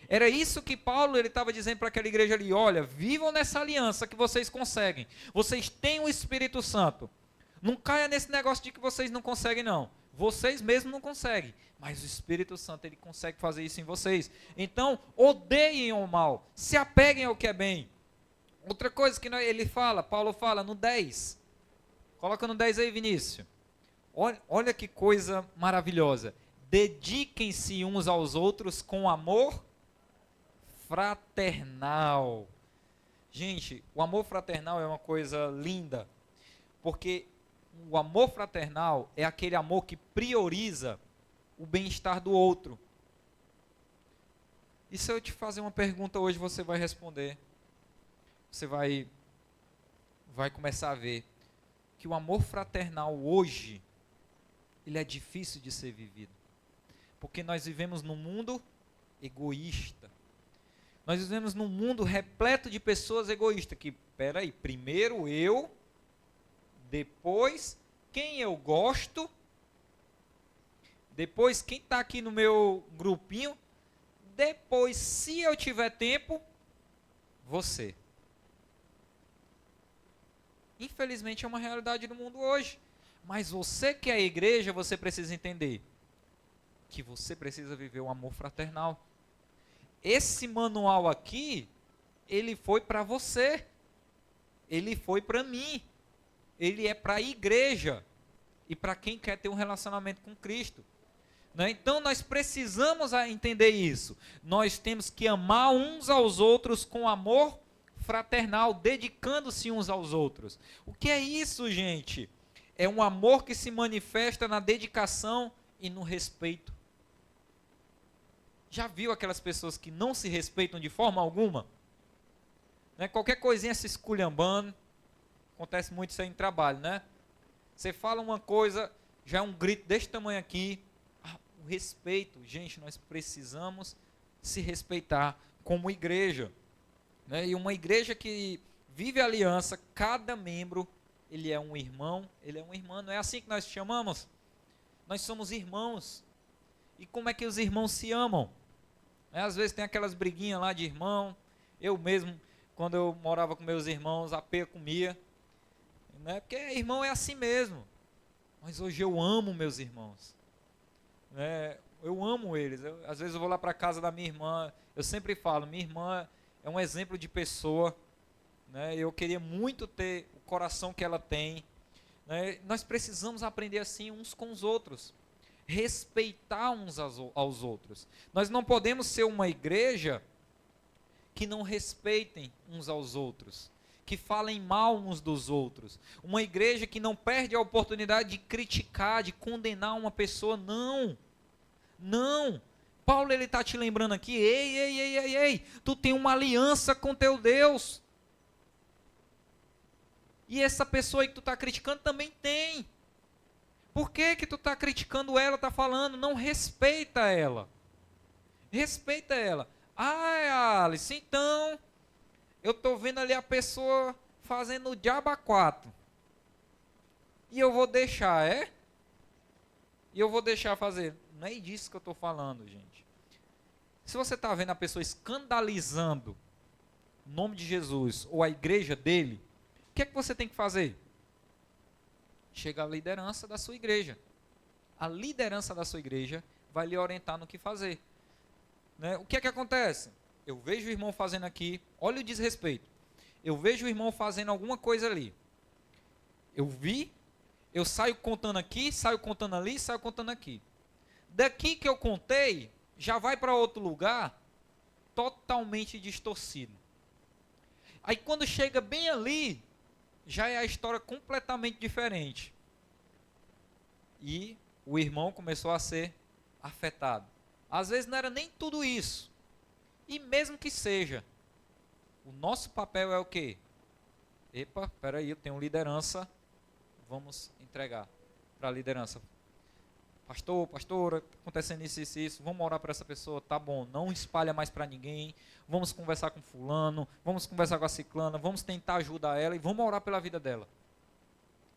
Era isso que Paulo estava dizendo para aquela igreja ali: olha, vivam nessa aliança que vocês conseguem. Vocês têm o Espírito Santo. Não caia nesse negócio de que vocês não conseguem, não. Vocês mesmos não conseguem, mas o Espírito Santo, ele consegue fazer isso em vocês. Então, odeiem o mal, se apeguem ao que é bem. Outra coisa que ele fala, Paulo fala no 10. Coloca no 10 aí, Vinícius. Olha que coisa maravilhosa. Dediquem-se uns aos outros com amor fraternal. Gente, o amor fraternal é uma coisa linda, porque o amor fraternal é aquele amor que prioriza o bem-estar do outro. E se eu te fazer uma pergunta hoje, você vai responder. Você vai começar a ver que o amor fraternal hoje, ele é difícil de ser vivido. Porque nós vivemos num mundo egoísta. Nós vivemos num mundo repleto de pessoas egoístas, que, peraí, primeiro eu, depois quem eu gosto, depois quem está aqui no meu grupinho, depois, se eu tiver tempo, você. Infelizmente é uma realidade do mundo hoje. Mas você que é a igreja, você precisa entender que você precisa viver o amor fraternal. Esse manual aqui, ele foi para você. Ele foi para mim. Ele é para a igreja. E para quem quer ter um relacionamento com Cristo. Né? Então nós precisamos entender isso. Nós temos que amar uns aos outros com amor fraternal, dedicando-se uns aos outros. O que é isso, gente? É um amor que se manifesta na dedicação e no respeito. Já viu aquelas pessoas que não se respeitam de forma alguma? Né? Qualquer coisinha se esculhambando. Acontece muito isso aí em trabalho, né? Você fala uma coisa, já é um grito desse tamanho aqui. O respeito, gente, nós precisamos se respeitar como igreja. Né? E uma igreja que vive a aliança, cada membro, ele é um irmão, ele é uma irmã. Não é assim que nós chamamos? Nós somos irmãos. E como é que os irmãos se amam? Às vezes tem aquelas briguinhas lá de irmão. Eu mesmo, quando eu morava com meus irmãos, a peia comia. Né? Porque irmão é assim mesmo. Mas hoje eu amo meus irmãos. Né? Eu amo eles. Às vezes eu vou lá para a casa da minha irmã. Eu sempre falo, minha irmã é um exemplo de pessoa. Né? Eu queria muito ter o coração que ela tem. Né? Nós precisamos aprender assim uns com os outros. Respeitar uns aos outros. Nós não podemos ser uma igreja que não respeitem uns aos outros, que falem mal uns dos outros. Uma igreja que não perde a oportunidade de criticar, de condenar uma pessoa. Não, não. Paulo, ele está te lembrando aqui, ei, tu tem uma aliança com teu Deus. E essa pessoa aí que tu está criticando também tem. Por que tu está criticando ela, está falando? Não respeita ela. Respeita ela. Ah, Alice, então, eu estou vendo ali a pessoa fazendo o diabo a 4. E eu vou deixar, é? E eu vou deixar fazer. Não é disso que eu estou falando, gente. Se você está vendo a pessoa escandalizando o nome de Jesus ou a igreja dele, o que é que você tem que fazer? Chega a liderança da sua igreja. A liderança da sua igreja vai lhe orientar no que fazer. Né? O que é que acontece? Eu vejo o irmão fazendo aqui, olha o desrespeito. Eu vejo o irmão fazendo alguma coisa ali. Eu vi, eu saio contando aqui, saio contando ali, saio contando aqui. Daqui que eu contei, já vai para outro lugar totalmente distorcido. Aí quando chega bem ali, já é a história completamente diferente. E o irmão começou a ser afetado. Às vezes não era nem tudo isso. E mesmo que seja, o nosso papel é o quê? Epa, peraí, eu tenho liderança, vamos entregar para a liderança. pastor, pastora, tá acontecendo isso, isso, isso, vamos orar para essa pessoa, tá bom, não espalha mais para ninguém, vamos conversar com fulano, vamos conversar com a ciclana, vamos tentar ajudar ela e vamos orar pela vida dela.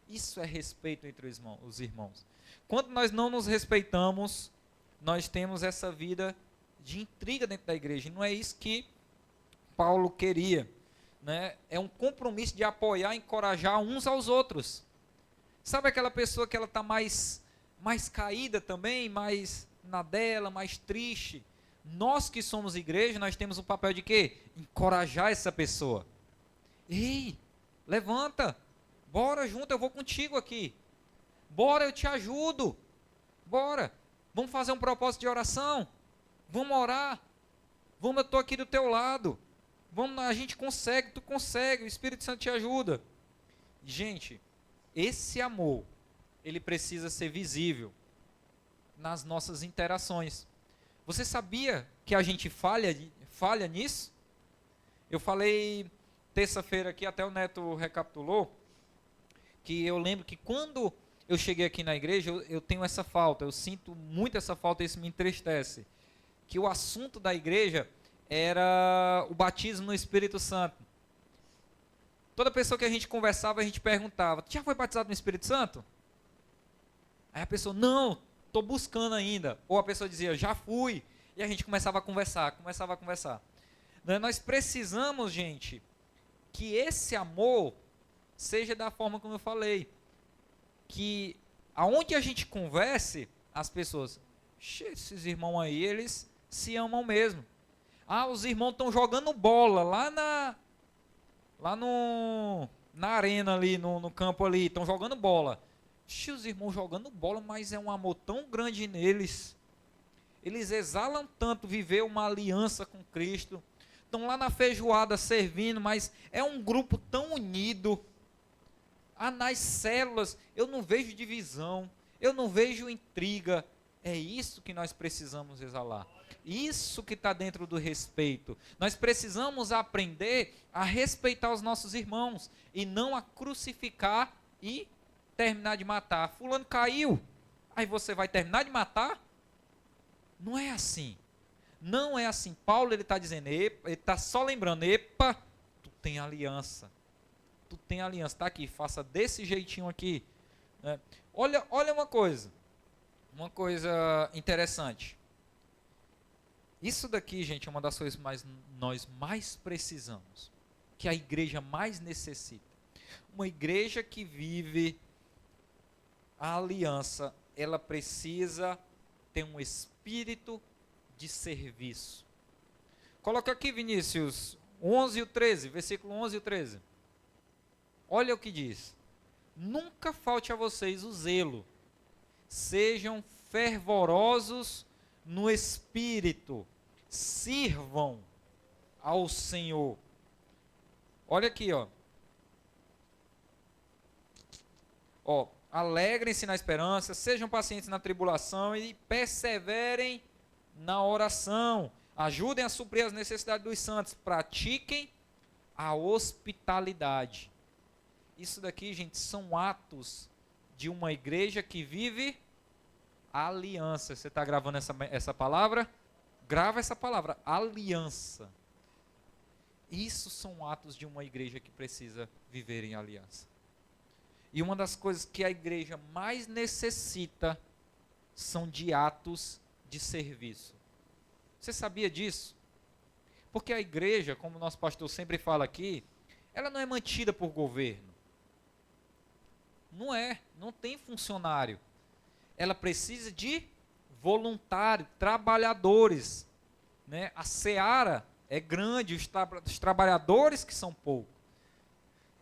Isso é respeito entre os irmãos. Quando nós não nos respeitamos, nós temos essa vida de intriga dentro da igreja, e não é isso que Paulo queria, né? É um compromisso de apoiar, encorajar uns aos outros. Sabe aquela pessoa que ela está mais caída também, mais na dela, mais triste? Nós que somos igreja, nós temos o papel de quê? Encorajar essa pessoa. Ei, levanta, bora junto, eu vou contigo aqui. Bora, eu te ajudo. Bora, vamos fazer um propósito de oração. Vamos orar. Vamos, eu estou aqui do teu lado. Vamos, a gente consegue, tu consegue, o Espírito Santo te ajuda. Gente, esse amor, ele precisa ser visível nas nossas interações. Você sabia que a gente falha nisso? Eu falei terça-feira aqui, até o Neto recapitulou, que eu lembro que quando eu cheguei aqui na igreja, eu tenho essa falta, eu sinto muito essa falta, isso me entristece. Que o assunto da igreja era o batismo no Espírito Santo. Toda pessoa que a gente conversava, a gente perguntava, já foi batizado no Espírito Santo? Aí a pessoa, não, estou buscando ainda. Ou a pessoa dizia, já fui. E a gente começava a conversar. Nós precisamos, gente, que esse amor seja da forma como eu falei. Que aonde a gente converse, as pessoas, esses irmãos aí, eles se amam mesmo. Ah, os irmãos estão jogando bola lá na arena ali, no campo ali, estão jogando bola. Os irmãos jogando bola, mas é um amor tão grande neles. Eles exalam tanto viver uma aliança com Cristo. Estão lá na feijoada servindo, mas é um grupo tão unido. Ah, nas células, eu não vejo divisão, eu não vejo intriga. É isso que nós precisamos exalar. Isso que está dentro do respeito. Nós precisamos aprender a respeitar os nossos irmãos e não a crucificar e terminar de matar. Fulano caiu, aí você vai terminar de matar? Não é assim. Não é assim. Paulo ele está dizendo, ele está só lembrando, epa, tu tem aliança. Tu tem aliança, está aqui, faça desse jeitinho aqui. Né? Olha uma coisa interessante. Isso daqui, gente, é uma das coisas que nós mais precisamos, que a igreja mais necessita. Uma igreja que vive a aliança, ela precisa ter um espírito de serviço. Coloca aqui, Vinícius, 11 e o 13, versículo 11 e o 13. Olha o que diz. Nunca falte a vocês o zelo. Sejam fervorosos no espírito. Sirvam ao Senhor. Olha aqui, alegrem-se na esperança, sejam pacientes na tribulação e perseverem na oração. Ajudem a suprir as necessidades dos santos. Pratiquem a hospitalidade. Isso daqui, gente, são atos de uma igreja que vive a aliança. Você está gravando essa palavra? Grava essa palavra, aliança. Isso são atos de uma igreja que precisa viver em aliança. E uma das coisas que a igreja mais necessita são de atos de serviço. Você sabia disso? Porque a igreja, como o nosso pastor sempre fala aqui, ela não é mantida por governo. Não tem funcionário. Ela precisa de voluntários, trabalhadores. Né? A seara é grande, os trabalhadores que são poucos.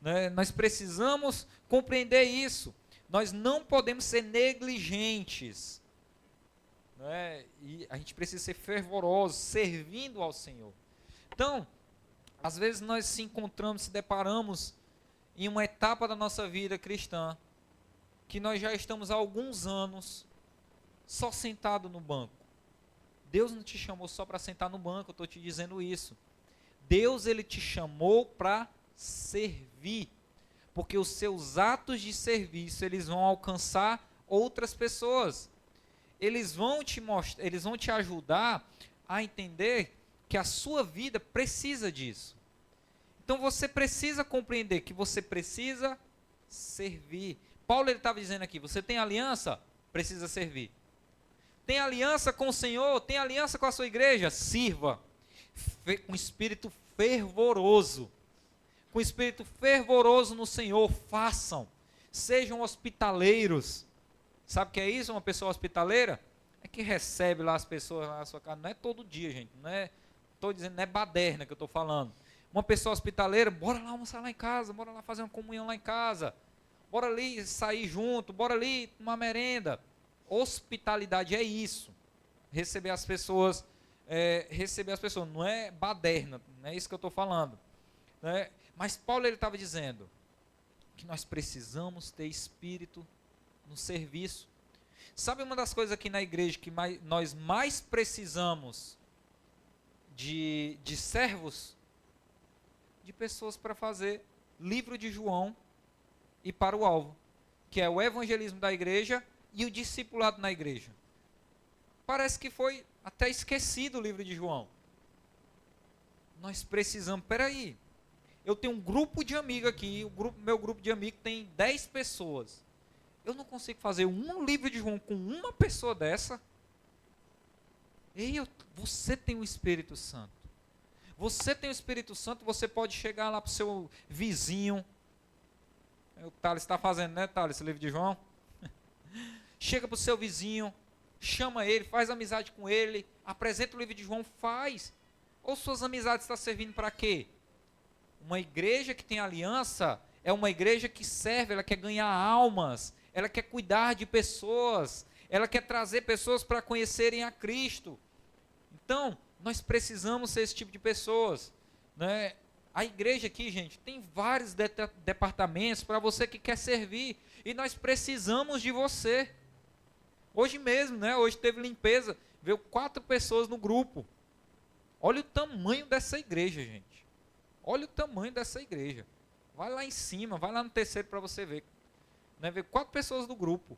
Né? Nós precisamos compreender isso. Nós não podemos ser negligentes. Né? E a gente precisa ser fervorosos, servindo ao Senhor. Então, às vezes nós se encontramos, se deparamos em uma etapa da nossa vida cristã, que nós já estamos há alguns anos só sentado no banco. Deus não te chamou só para sentar no banco, eu estou te dizendo isso. Deus, ele te chamou para servir, porque os seus atos de serviço, eles vão alcançar outras pessoas. eles vão te mostrar, eles vão te ajudar a entender que a sua vida precisa disso. Então você precisa compreender que você precisa servir. Paulo ele estava dizendo aqui, você tem aliança? Precisa servir. Tem aliança com o Senhor? Tem aliança com a sua igreja? Sirva. Com espírito fervoroso. Com espírito fervoroso no Senhor, façam. Sejam hospitaleiros. Sabe o que é isso, uma pessoa hospitaleira? É que recebe lá as pessoas na sua casa. Não é todo dia, gente. Não é, estou dizendo, não é baderna que eu estou falando. Uma pessoa hospitaleira, bora lá almoçar lá em casa, bora lá fazer uma comunhão lá em casa. Bora ali sair junto, bora ali tomar merenda. Hospitalidade é isso. Receber as pessoas, não é baderna, não é isso que eu estou falando. Né? Mas Paulo ele estava dizendo que nós precisamos ter espírito no serviço. Sabe uma das coisas aqui na igreja que nós mais precisamos de servos? De pessoas para fazer livro de João e para o alvo, que é o evangelismo da igreja e o discipulado na igreja. Parece que foi até esquecido o livro de João. Nós precisamos, peraí, eu tenho um grupo de amigos aqui, meu grupo de amigos tem 10 pessoas. Eu não consigo fazer um livro de João com uma pessoa dessa? Ei, você tem o Espírito Santo. Você tem o Espírito Santo, você pode chegar lá para o seu vizinho. O Thales está fazendo, né, Thales, esse livro de João? Chega para o seu vizinho, chama ele, faz amizade com ele, apresenta o livro de João, faz. Ou suas amizades estão servindo para quê? Uma igreja que tem aliança é uma igreja que serve, ela quer ganhar almas, ela quer cuidar de pessoas, ela quer trazer pessoas para conhecerem a Cristo. Então, nós precisamos ser esse tipo de pessoas, né? A igreja aqui, gente, tem vários departamentos para você que quer servir, e nós precisamos de você. Hoje mesmo, né? Hoje teve limpeza, veio 4 pessoas no grupo. Olha o tamanho dessa igreja, gente. Olha o tamanho dessa igreja. Vai lá em cima, vai lá no terceiro para você ver. Né? Veio 4 pessoas do grupo.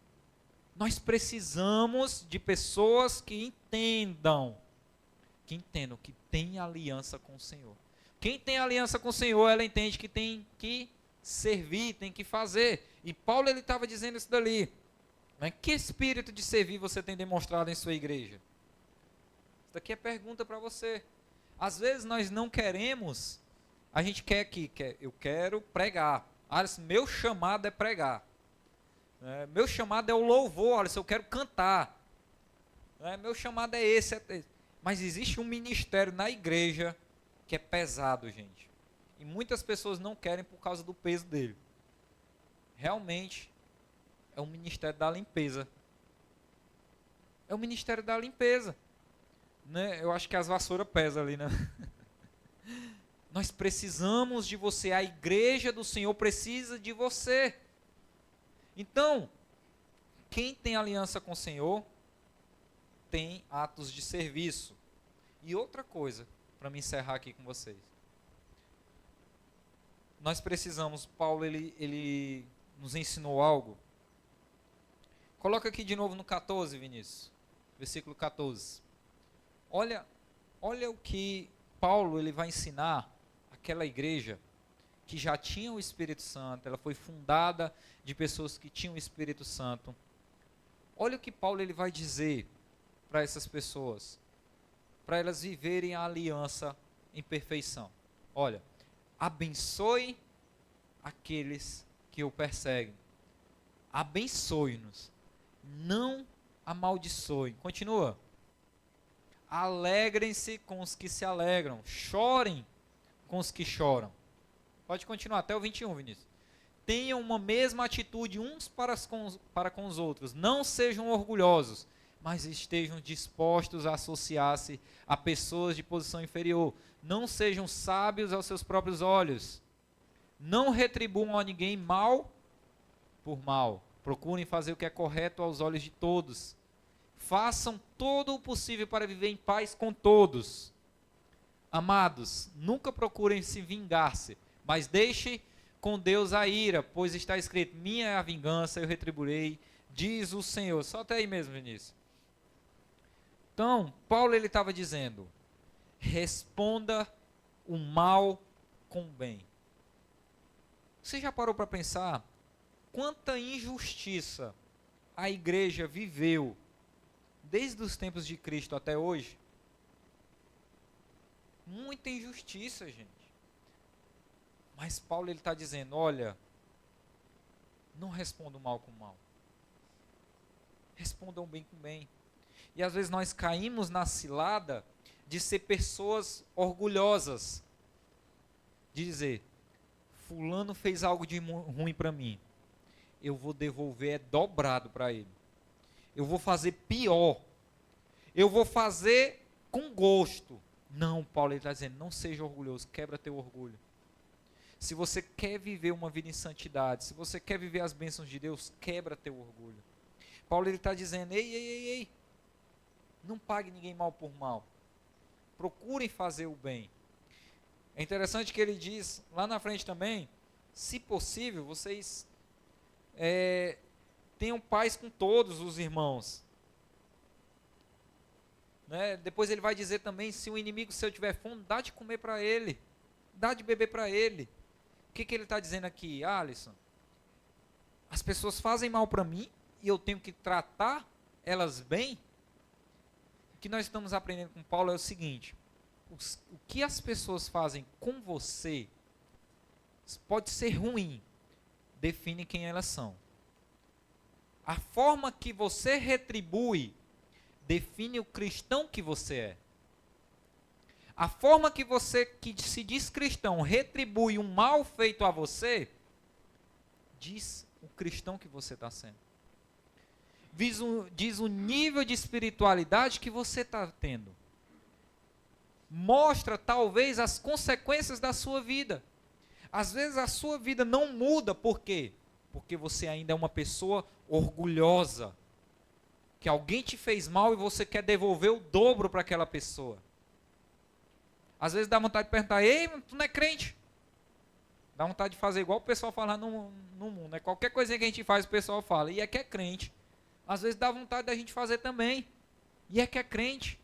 Nós precisamos de pessoas que entendam que tem aliança com o Senhor. Quem tem aliança com o Senhor, ela entende que tem que servir, tem que fazer. E Paulo ele estava dizendo isso dali. Né? Que espírito de servir você tem demonstrado em sua igreja? Isso daqui é pergunta para você. Às vezes nós não queremos, a gente quer eu quero pregar. Alisson, meu chamado é pregar. Meu chamado é o louvor, Alisson, eu quero cantar. Meu chamado é esse. Mas existe um ministério na igreja que é pesado, gente. E muitas pessoas não querem por causa do peso dele. Realmente, é o ministério da limpeza. É o ministério da limpeza. Né? Eu acho que as vassouras pesam ali, né? Nós precisamos de você. A igreja do Senhor precisa de você. Então, quem tem aliança com o Senhor tem atos de serviço. E outra coisa, para me encerrar aqui com vocês. Nós precisamos, Paulo ele nos ensinou algo. Coloca aqui de novo no 14, Vinícius. Versículo 14. Olha o que Paulo ele vai ensinar aquela igreja que já tinha o Espírito Santo, ela foi fundada de pessoas que tinham o Espírito Santo. Olha o que Paulo ele vai dizer para essas pessoas, para elas viverem a aliança em perfeição. Olha, abençoe aqueles que o perseguem. Abençoe-nos, não amaldiçoe. Continua. Alegrem-se com os que se alegram, chorem com os que choram. Pode continuar até o 21, Vinícius. Tenham uma mesma atitude uns para com os outros. Não sejam orgulhosos, mas estejam dispostos a associar-se a pessoas de posição inferior. Não sejam sábios aos seus próprios olhos. Não retribuam a ninguém mal por mal. Procurem fazer o que é correto aos olhos de todos. Façam todo o possível para viver em paz com todos. Amados, nunca procurem se vingar-se, mas deixe com Deus a ira, pois está escrito, minha é a vingança, eu retribuirei, diz o Senhor. Só até aí mesmo, Vinícius. Então, Paulo ele estava dizendo, responda o mal com o bem. Você já parou para pensar quanta injustiça a igreja viveu desde os tempos de Cristo até hoje? Muita injustiça, gente. Mas Paulo ele está dizendo, olha, não responda o mal com o mal. Respondam bem com bem. E às vezes nós caímos na cilada de ser pessoas orgulhosas. De dizer, fulano fez algo de ruim para mim. Eu vou devolver dobrado para ele. Eu vou fazer pior. Eu vou fazer com gosto. Não, Paulo está dizendo, não seja orgulhoso, quebra teu orgulho. Se você quer viver uma vida em santidade, se você quer viver as bênçãos de Deus, quebra teu orgulho. Paulo está dizendo, ei, não pague ninguém mal por mal. Procurem fazer o bem. É interessante que ele diz, lá na frente também, se possível, vocês tenham paz com todos os irmãos. Né? Depois ele vai dizer também, se o inimigo seu tiver fome, dá de comer para ele, dá de beber para ele. O que ele está dizendo aqui, Alisson? As pessoas fazem mal para mim e eu tenho que tratar elas bem? O que nós estamos aprendendo com Paulo é o seguinte, o que as pessoas fazem com você pode ser ruim, define quem elas são. A forma que você retribui define o cristão que você é. A forma que você, que se diz cristão, retribui um mal feito a você, diz o cristão que você está sendo. Diz o nível de espiritualidade que você está tendo. Mostra, talvez, as consequências da sua vida. Às vezes a sua vida não muda, por quê? Porque você ainda é uma pessoa orgulhosa. Que alguém te fez mal e você quer devolver o dobro para aquela pessoa. Às vezes dá vontade de perguntar, ei, tu não é crente? Dá vontade de fazer igual o pessoal fala no mundo. Né? Qualquer coisinha que a gente faz, o pessoal fala, e é que é crente. Às vezes dá vontade da gente fazer também. E é que é crente.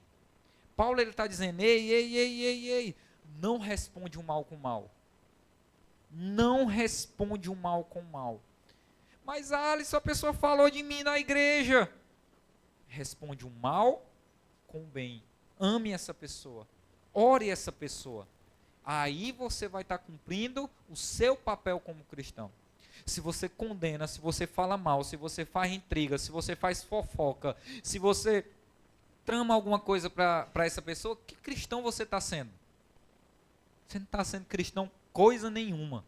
Paulo ele está dizendo, ei, não responde o mal com o mal. Não responde o mal com o mal. Mas Alisson, a pessoa falou de mim na igreja. Responde o mal com o bem. Ame essa pessoa. Ore essa pessoa. Aí você vai estar cumprindo o seu papel como cristão. Se você condena, se você fala mal, se você faz intriga, se você faz fofoca, se você trama alguma coisa para essa pessoa, que cristão você está sendo? Você não está sendo cristão coisa nenhuma.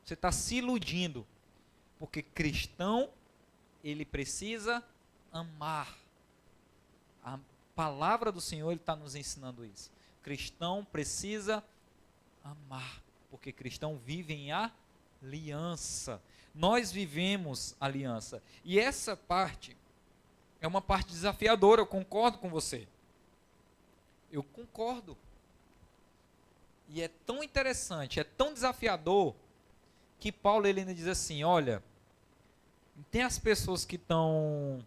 Você está se iludindo. Porque cristão, ele precisa amar. A palavra do Senhor está nos ensinando isso. Cristão precisa amar. Porque cristão vive em aliança. Nós vivemos aliança. E essa parte é uma parte desafiadora, eu concordo com você. Eu concordo. E é tão interessante, é tão desafiador, que Paulo ele ainda diz assim, olha, tem as pessoas que estão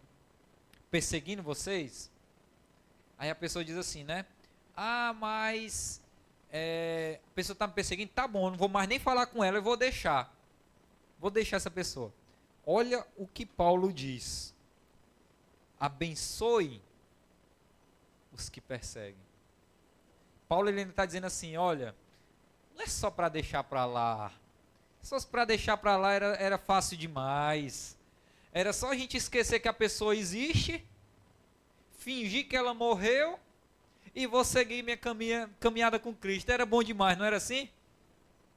perseguindo vocês, aí a pessoa diz assim, né? Ah, mas a pessoa está me perseguindo, tá bom, eu não vou mais nem falar com ela, eu vou deixar. Vou deixar essa pessoa. Olha o que Paulo diz. Abençoe os que perseguem. Paulo ele está dizendo assim, olha, não é só para deixar para lá. Se fosse para deixar para lá era fácil demais. Era só a gente esquecer que a pessoa existe, fingir que ela morreu e vou seguir minha caminhada com Cristo. Era bom demais, não era assim?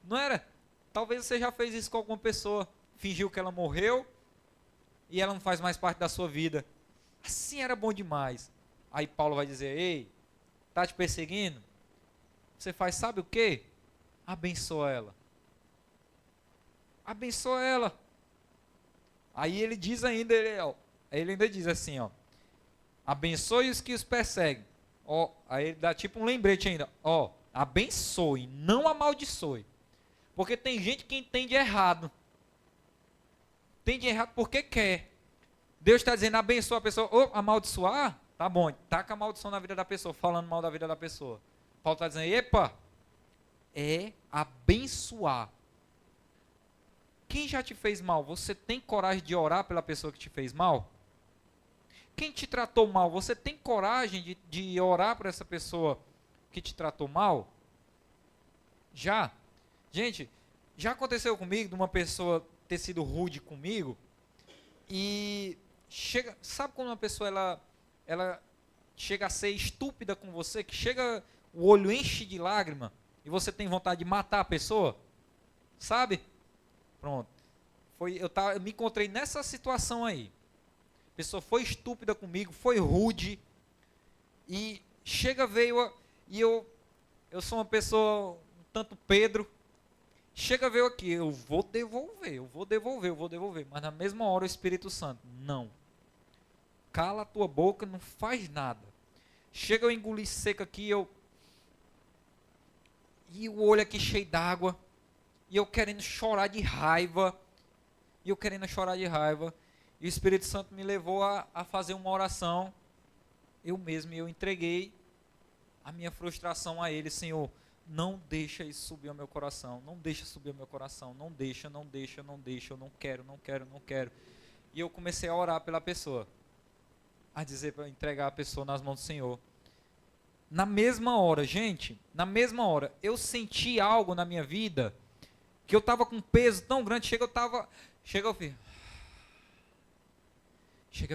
Não era? Talvez você já fez isso com alguma pessoa, fingiu que ela morreu e ela não faz mais parte da sua vida. Assim era bom demais. Aí Paulo vai dizer, ei, está te perseguindo? Você faz sabe o quê? Abençoa ela. Abençoa ela. Aí ele diz ainda, ele ainda diz assim, ó, abençoe os que os perseguem. Ó, aí ele dá tipo um lembrete ainda, ó, abençoe, não amaldiçoe. Porque tem gente que entende errado. Entende errado porque quer. Deus está dizendo, abençoa a pessoa, ou amaldiçoar, Tá bom, taca a maldição na vida da pessoa, falando mal da vida da pessoa. Paulo está dizendo, epa, é abençoar. Quem já te fez mal, você tem coragem de orar pela pessoa que te fez mal? Quem te tratou mal, você tem coragem de orar por essa pessoa que te tratou mal? Já? Gente, já aconteceu comigo de uma pessoa ter sido rude comigo e chega, sabe quando uma pessoa ela chega a ser estúpida com você, que chega, o olho enche de lágrima e você tem vontade de matar a pessoa? Sabe? Pronto. Eu me encontrei nessa situação aí. A pessoa foi estúpida comigo, foi rude e e eu sou uma pessoa um tanto Pedro. Veio aqui, eu vou devolver, mas na mesma hora o Espírito Santo, não. Cala a tua boca, não faz nada. Chega, eu engoli seco aqui, e o olho aqui cheio d'água, e eu querendo chorar de raiva, e o Espírito Santo me levou a fazer uma oração, eu entreguei a minha frustração a Ele. Senhor, não deixa isso subir ao meu coração, não deixa, eu não quero. E eu comecei a orar pela pessoa, a dizer para entregar a pessoa nas mãos do Senhor. Na mesma hora, eu senti algo na minha vida, que eu estava com um peso tão grande,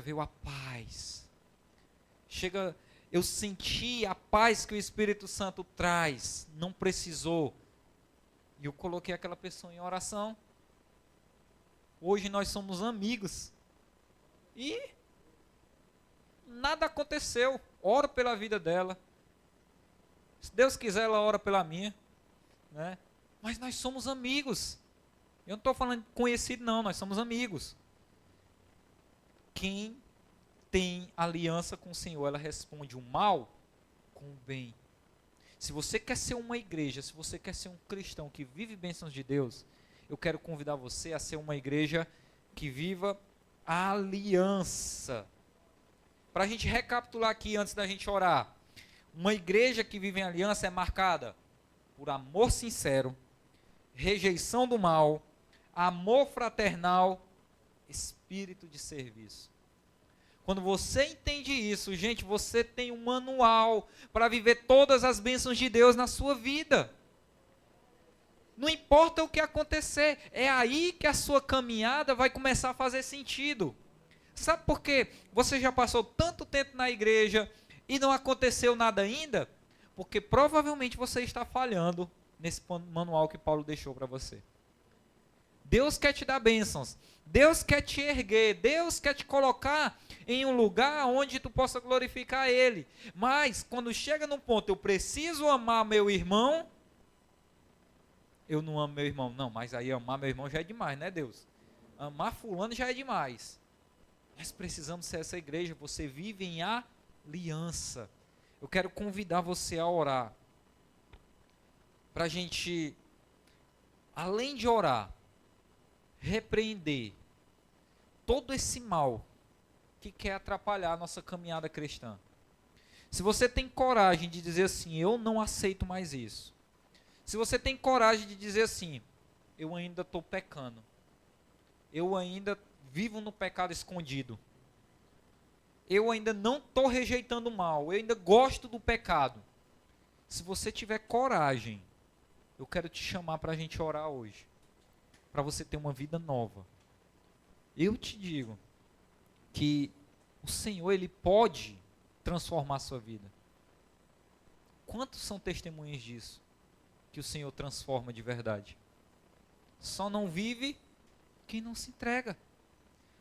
veio a paz, eu senti a paz que o Espírito Santo traz, não precisou, e eu coloquei aquela pessoa em oração. Hoje nós somos amigos, e nada aconteceu. Oro pela vida dela, se Deus quiser ela ora pela minha, né? Mas nós somos amigos. Eu não estou falando de conhecido não, nós somos amigos. Quem tem aliança com o Senhor, ela responde o mal com o bem. Se você quer ser uma igreja, se você quer ser um cristão que vive bênçãos de Deus, eu quero convidar você a ser uma igreja que viva a aliança. Para a gente recapitular aqui antes da gente orar, uma igreja que vive em aliança é marcada por amor sincero, rejeição do mal, amor fraternal, espírito de serviço. Quando você entende isso, gente, você tem um manual para viver todas as bênçãos de Deus na sua vida. Não importa o que acontecer, é aí que a sua caminhada vai começar a fazer sentido. Sabe por quê? Você já passou tanto tempo na igreja e não aconteceu nada ainda? Porque provavelmente você está falhando nesse manual que Paulo deixou para você. Deus quer te dar bênçãos, Deus quer te erguer, Deus quer te colocar em um lugar onde tu possa glorificar Ele. Mas quando chega num ponto, eu preciso amar meu irmão, eu não amo meu irmão. Não, mas aí amar meu irmão já é demais, né, Deus? Amar fulano já é demais. Nós precisamos ser essa igreja. Você vive em aliança. Eu quero convidar você a orar, para a gente, além de orar, repreender todo esse mal que quer atrapalhar a nossa caminhada cristã. Se você tem coragem de dizer assim, eu não aceito mais isso. Se você tem coragem de dizer assim, eu ainda estou pecando, eu ainda vivo no pecado escondido, eu ainda não estou rejeitando o mal, eu ainda gosto do pecado. Se você tiver coragem, eu quero te chamar para a gente orar hoje, para você ter uma vida nova. Eu te digo que o Senhor, Ele pode transformar a sua vida. Quantos são testemunhas disso? Que o Senhor transforma de verdade. Só não vive quem não se entrega.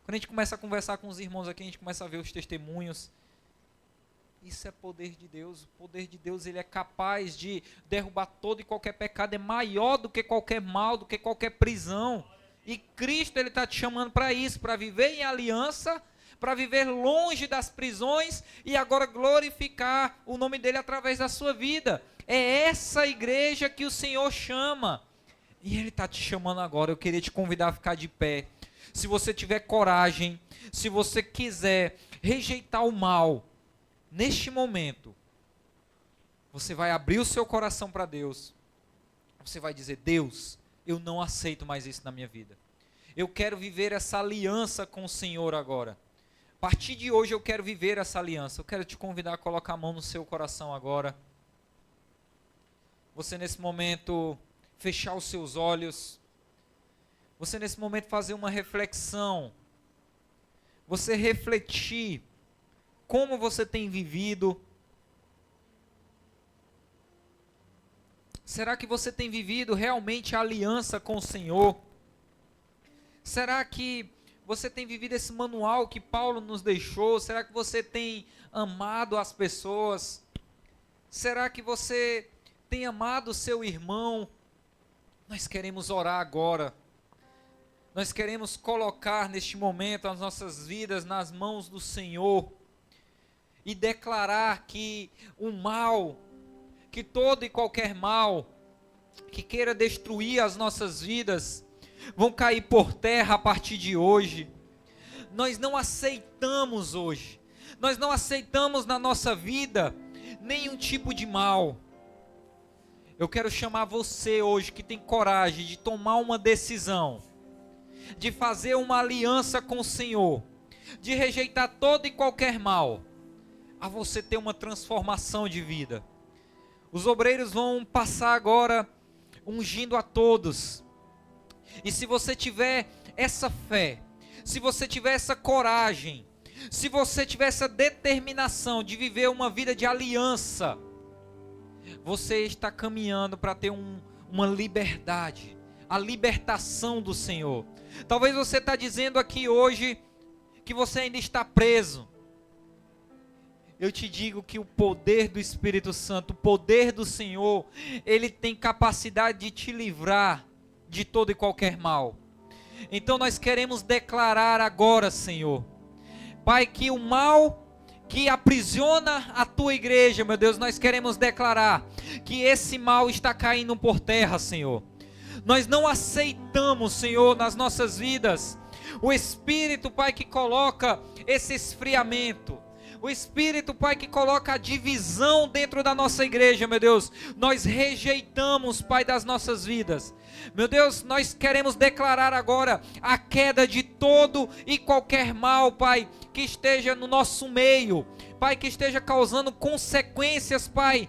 Quando a gente começa a conversar com os irmãos aqui, a gente começa a ver os testemunhos. Isso é poder de Deus. O poder de Deus, Ele é capaz de derrubar todo e qualquer pecado. É maior do que qualquer mal, do que qualquer prisão. E Cristo, Ele está te chamando para isso, para viver em aliança, para viver longe das prisões e agora glorificar o nome dEle através da sua vida. É essa igreja que o Senhor chama. E Ele está te chamando agora. Eu queria te convidar a ficar de pé. Se você tiver coragem, se você quiser rejeitar o mal, neste momento, você vai abrir o seu coração para Deus. Você vai dizer: Deus, eu não aceito mais isso na minha vida. Eu quero viver essa aliança com o Senhor agora. A partir de hoje eu quero viver essa aliança. Eu quero te convidar a colocar a mão no seu coração agora. Você nesse momento fechar os seus olhos. Você nesse momento fazer uma reflexão. Você refletir como você tem vivido. Será que você tem vivido realmente a aliança com o Senhor? Será que você tem vivido esse manual que Paulo nos deixou? Será que você tem amado as pessoas? Será que você tem amado o seu irmão? Nós queremos orar agora. Nós queremos colocar neste momento as nossas vidas nas mãos do Senhor e declarar que o mal, que todo e qualquer mal que queira destruir as nossas vidas, vão cair por terra a partir de hoje. Nós não aceitamos hoje, nós não aceitamos na nossa vida nenhum tipo de mal. Eu quero chamar você hoje que tem coragem de tomar uma decisão, de fazer uma aliança com o Senhor, de rejeitar todo e qualquer mal, a você ter uma transformação de vida. Os obreiros vão passar agora ungindo a todos. E se você tiver essa fé, se você tiver essa coragem, se você tiver essa determinação de viver uma vida de aliança, você está caminhando para ter uma liberdade, a libertação do Senhor. Talvez você está dizendo aqui hoje que você ainda está preso. Eu te digo que o poder do Espírito Santo, o poder do Senhor, ele tem capacidade de te livrar de todo e qualquer mal. Então nós queremos declarar agora, Senhor, Pai, que o mal que aprisiona a tua igreja, meu Deus, nós queremos declarar que esse mal está caindo por terra, Senhor. Nós não aceitamos, Senhor, nas nossas vidas, o Espírito, Pai, que coloca esse esfriamento, o Espírito, Pai, que coloca a divisão dentro da nossa igreja, meu Deus, nós rejeitamos, Pai, das nossas vidas. Meu Deus, nós queremos declarar agora a queda de todo e qualquer mal, Pai, que esteja no nosso meio, Pai, que esteja causando consequências, Pai,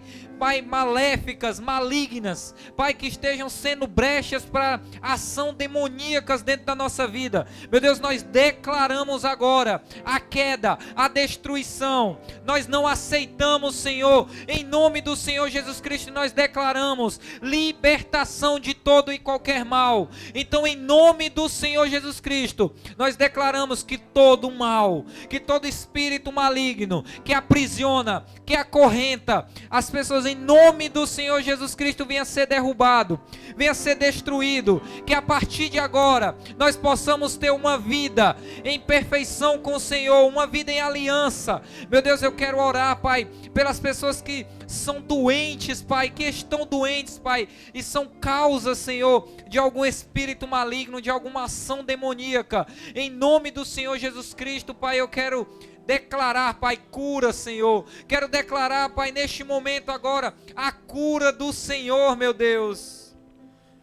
maléficas, malignas, Pai, que estejam sendo brechas para ação demoníacas dentro da nossa vida. Meu Deus, nós declaramos agora a queda, a destruição. Nós não aceitamos, Senhor, em nome do Senhor Jesus Cristo, nós declaramos libertação de todo e qualquer mal. Então, em nome do Senhor Jesus Cristo, nós declaramos que todo mal, que todo espírito maligno, que aprisiona, que acorrenta as pessoas, em nome do Senhor Jesus Cristo, venha ser derrubado, venha ser destruído, que a partir de agora nós possamos ter uma vida em perfeição com o Senhor, uma vida em aliança. Meu Deus, eu quero orar, Pai, pelas pessoas que são doentes, Pai, que estão doentes, Pai, e são causas, Senhor, de algum espírito maligno, de alguma ação demoníaca. Em nome do Senhor Jesus Cristo, Pai, eu quero declarar, Pai, cura, Senhor. Quero declarar, Pai, neste momento agora, a cura do Senhor, meu Deus.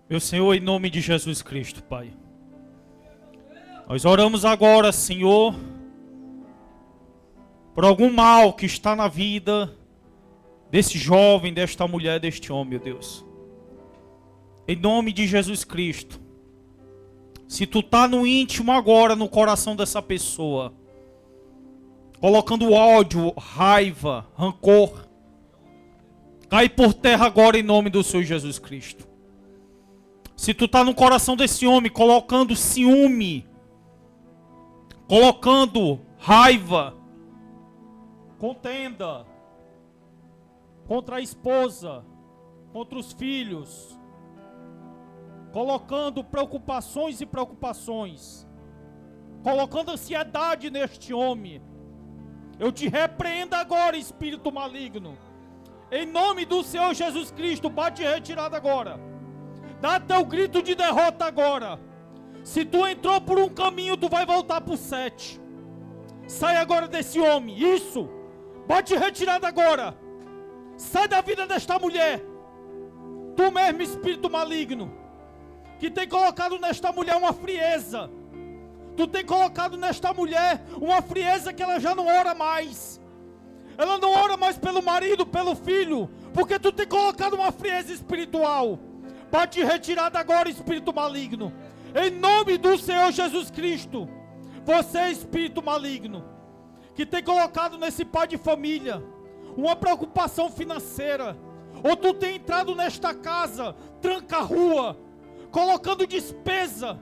Meu Senhor, em nome de Jesus Cristo, Pai, nós oramos agora, Senhor, por algum mal que está na vida desse jovem, desta mulher, deste homem, meu Deus. Em nome de Jesus Cristo, se tu está no íntimo agora, no coração dessa pessoa, colocando ódio, raiva, rancor, cai por terra agora em nome do Senhor Jesus Cristo. Se tu está no coração desse homem colocando ciúme, colocando raiva, contenda contra a esposa, contra os filhos, colocando preocupações e preocupações, colocando ansiedade neste homem, eu te repreendo agora, espírito maligno. Em nome do Senhor Jesus Cristo, bate retirada agora. Dá teu grito de derrota agora. Se tu entrou por um caminho, tu vai voltar por 7. Sai agora desse homem. Isso. Pode retirada agora. Sai da vida desta mulher. Tu mesmo, espírito maligno, que tem colocado nesta mulher uma frieza. Tu tem colocado nesta mulher uma frieza que ela já não ora mais. Ela não ora mais pelo marido, pelo filho, porque tu tem colocado uma frieza espiritual. Pode retirada agora, espírito maligno. Em nome do Senhor Jesus Cristo. Você, espírito maligno, que tem colocado nesse pai de família uma preocupação financeira, ou tu tem entrado nesta casa, tranca a rua, colocando despesa,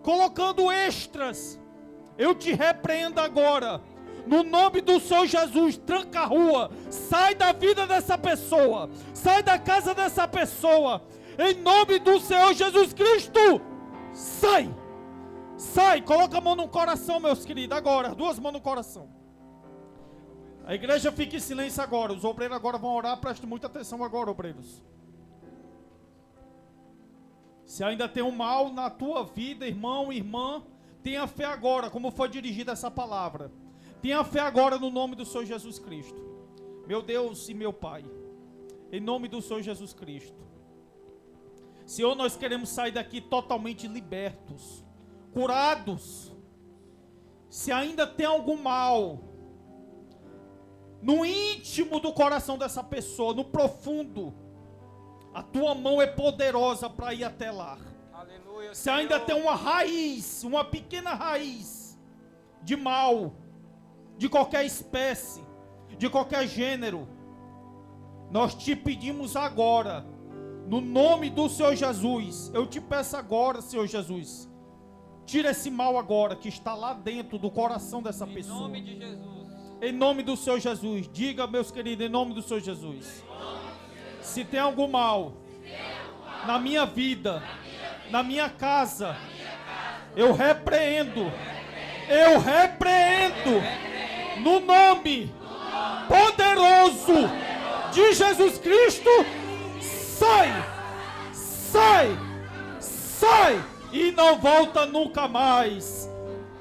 colocando extras, eu te repreendo agora, no nome do Senhor Jesus. Tranca a rua, sai da vida dessa pessoa, sai da casa dessa pessoa, em nome do Senhor Jesus Cristo. Sai, sai, coloca a mão no coração, meus queridos, agora, 2 mãos no coração. A igreja fica em silêncio agora. Os obreiros agora vão orar. Preste muita atenção agora, obreiros. Se ainda tem um mal na tua vida, irmão, irmã, tenha fé agora, como foi dirigida essa palavra. Tenha fé agora no nome do Senhor Jesus Cristo. Meu Deus e meu Pai, em nome do Senhor Jesus Cristo. Senhor, nós queremos sair daqui totalmente libertos, curados. Se ainda tem algum mal no íntimo do coração dessa pessoa, no profundo, a tua mão é poderosa para ir até lá. Aleluia, se ainda tem uma raiz, uma pequena raiz de mal, de qualquer espécie, de qualquer gênero, nós te pedimos agora, no nome do Senhor Jesus, eu te peço agora, Senhor Jesus, tira esse mal agora que está lá dentro do coração dessa pessoa. Em nome de Jesus. Em nome do Senhor Jesus. Diga, meus queridos, em nome do Senhor Jesus. Se tem algum mal na minha vida, na minha casa, eu repreendo. Eu repreendo. No nome poderoso de Jesus Cristo. Sai, sai, sai. E não volta nunca mais.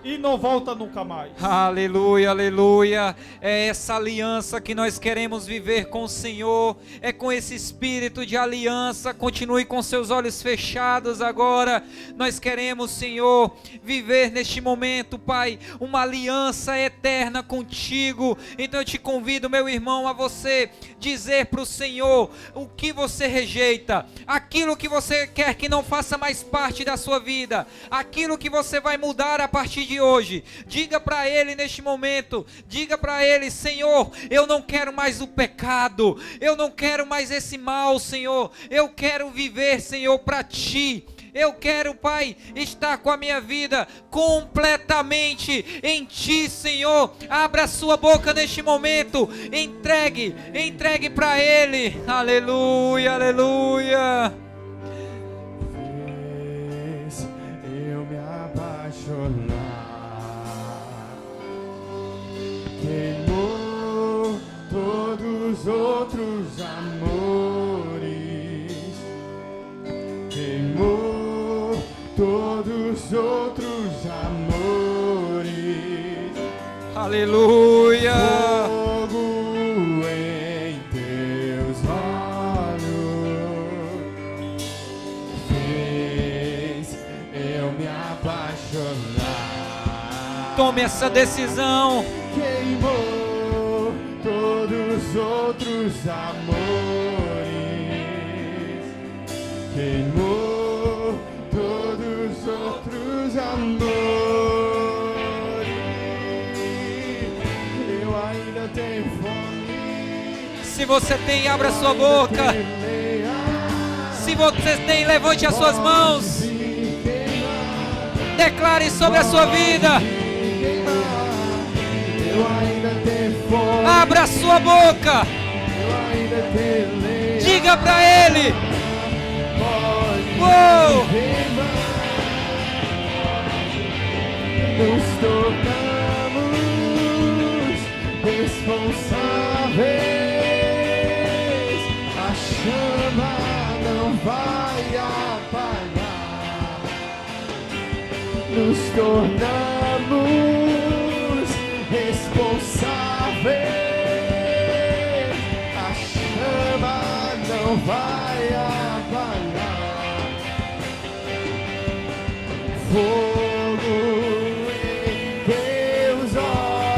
E não volta nunca mais. Aleluia, aleluia. É essa aliança que nós queremos viver com o Senhor. É com esse espírito de aliança. Continue com seus olhos fechados agora. Nós queremos, Senhor, viver neste momento, Pai, uma aliança eterna contigo. Então eu te convido, meu irmão, a você dizer para o Senhor o que você rejeita, aquilo que você quer que não faça mais parte da sua vida, aquilo que você vai mudar a partir de hoje. Diga para Ele neste momento, diga para Ele: Senhor, eu não quero mais o pecado, eu não quero mais esse mal, Senhor, eu quero viver, Senhor, para Ti. Eu quero, Pai, estar com a minha vida completamente em Ti, Senhor. Abra a sua boca neste momento. Entregue para Ele. Aleluia, aleluia. Fez eu me apaixonar. Queimou todos os outros amores. Queimou todos os outros amores. Aleluia. Fogo em teus olhos fez eu me apaixonar. Tome essa decisão. Queimou todos os outros amores. Queimou todos os outros amores. Eu ainda tenho fome. Se você tem, abra sua boca. Se você tem, levante as suas mãos. Declare sobre a sua vida. Abra a sua boca. Diga para Ele. Uou! Nos tornamos responsáveis. A chama não vai apagar. Nos tornamos responsáveis. não vai apagar. Fogo em teus olhos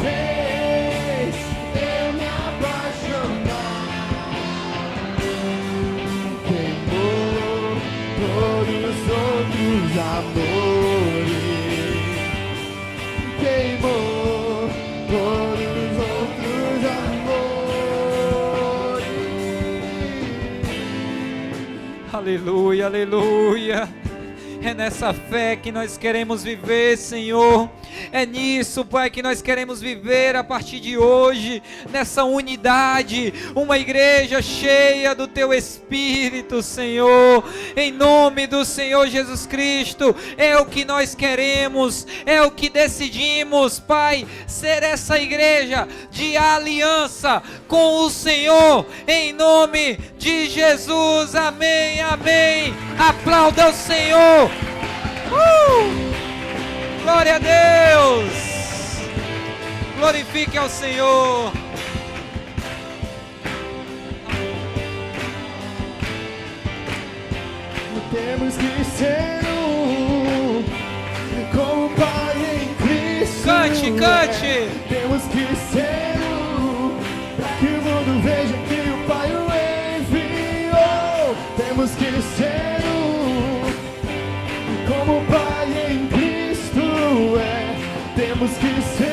fez eu me apaixonar. Queimou todos os outros amores. Queimou todos os outros amores. Aleluia, aleluia. É nessa fé que nós queremos viver, Senhor. É nisso, Pai, que nós queremos viver a partir de hoje, nessa unidade, uma igreja cheia do Teu Espírito, Senhor, em nome do Senhor Jesus Cristo. É o que nós queremos, é o que decidimos, Pai, ser essa igreja de aliança com o Senhor, em nome de Jesus. Amém, amém. Aplauda o Senhor. Glória a Deus! Glorifique ao Senhor! Temos que ser um, como o Pai em Cristo. Cante, cante! Temos que ser um, para que o mundo veja que o Pai o enviou. Temos que ser um, como o Pai em Cristo é. Temos que ser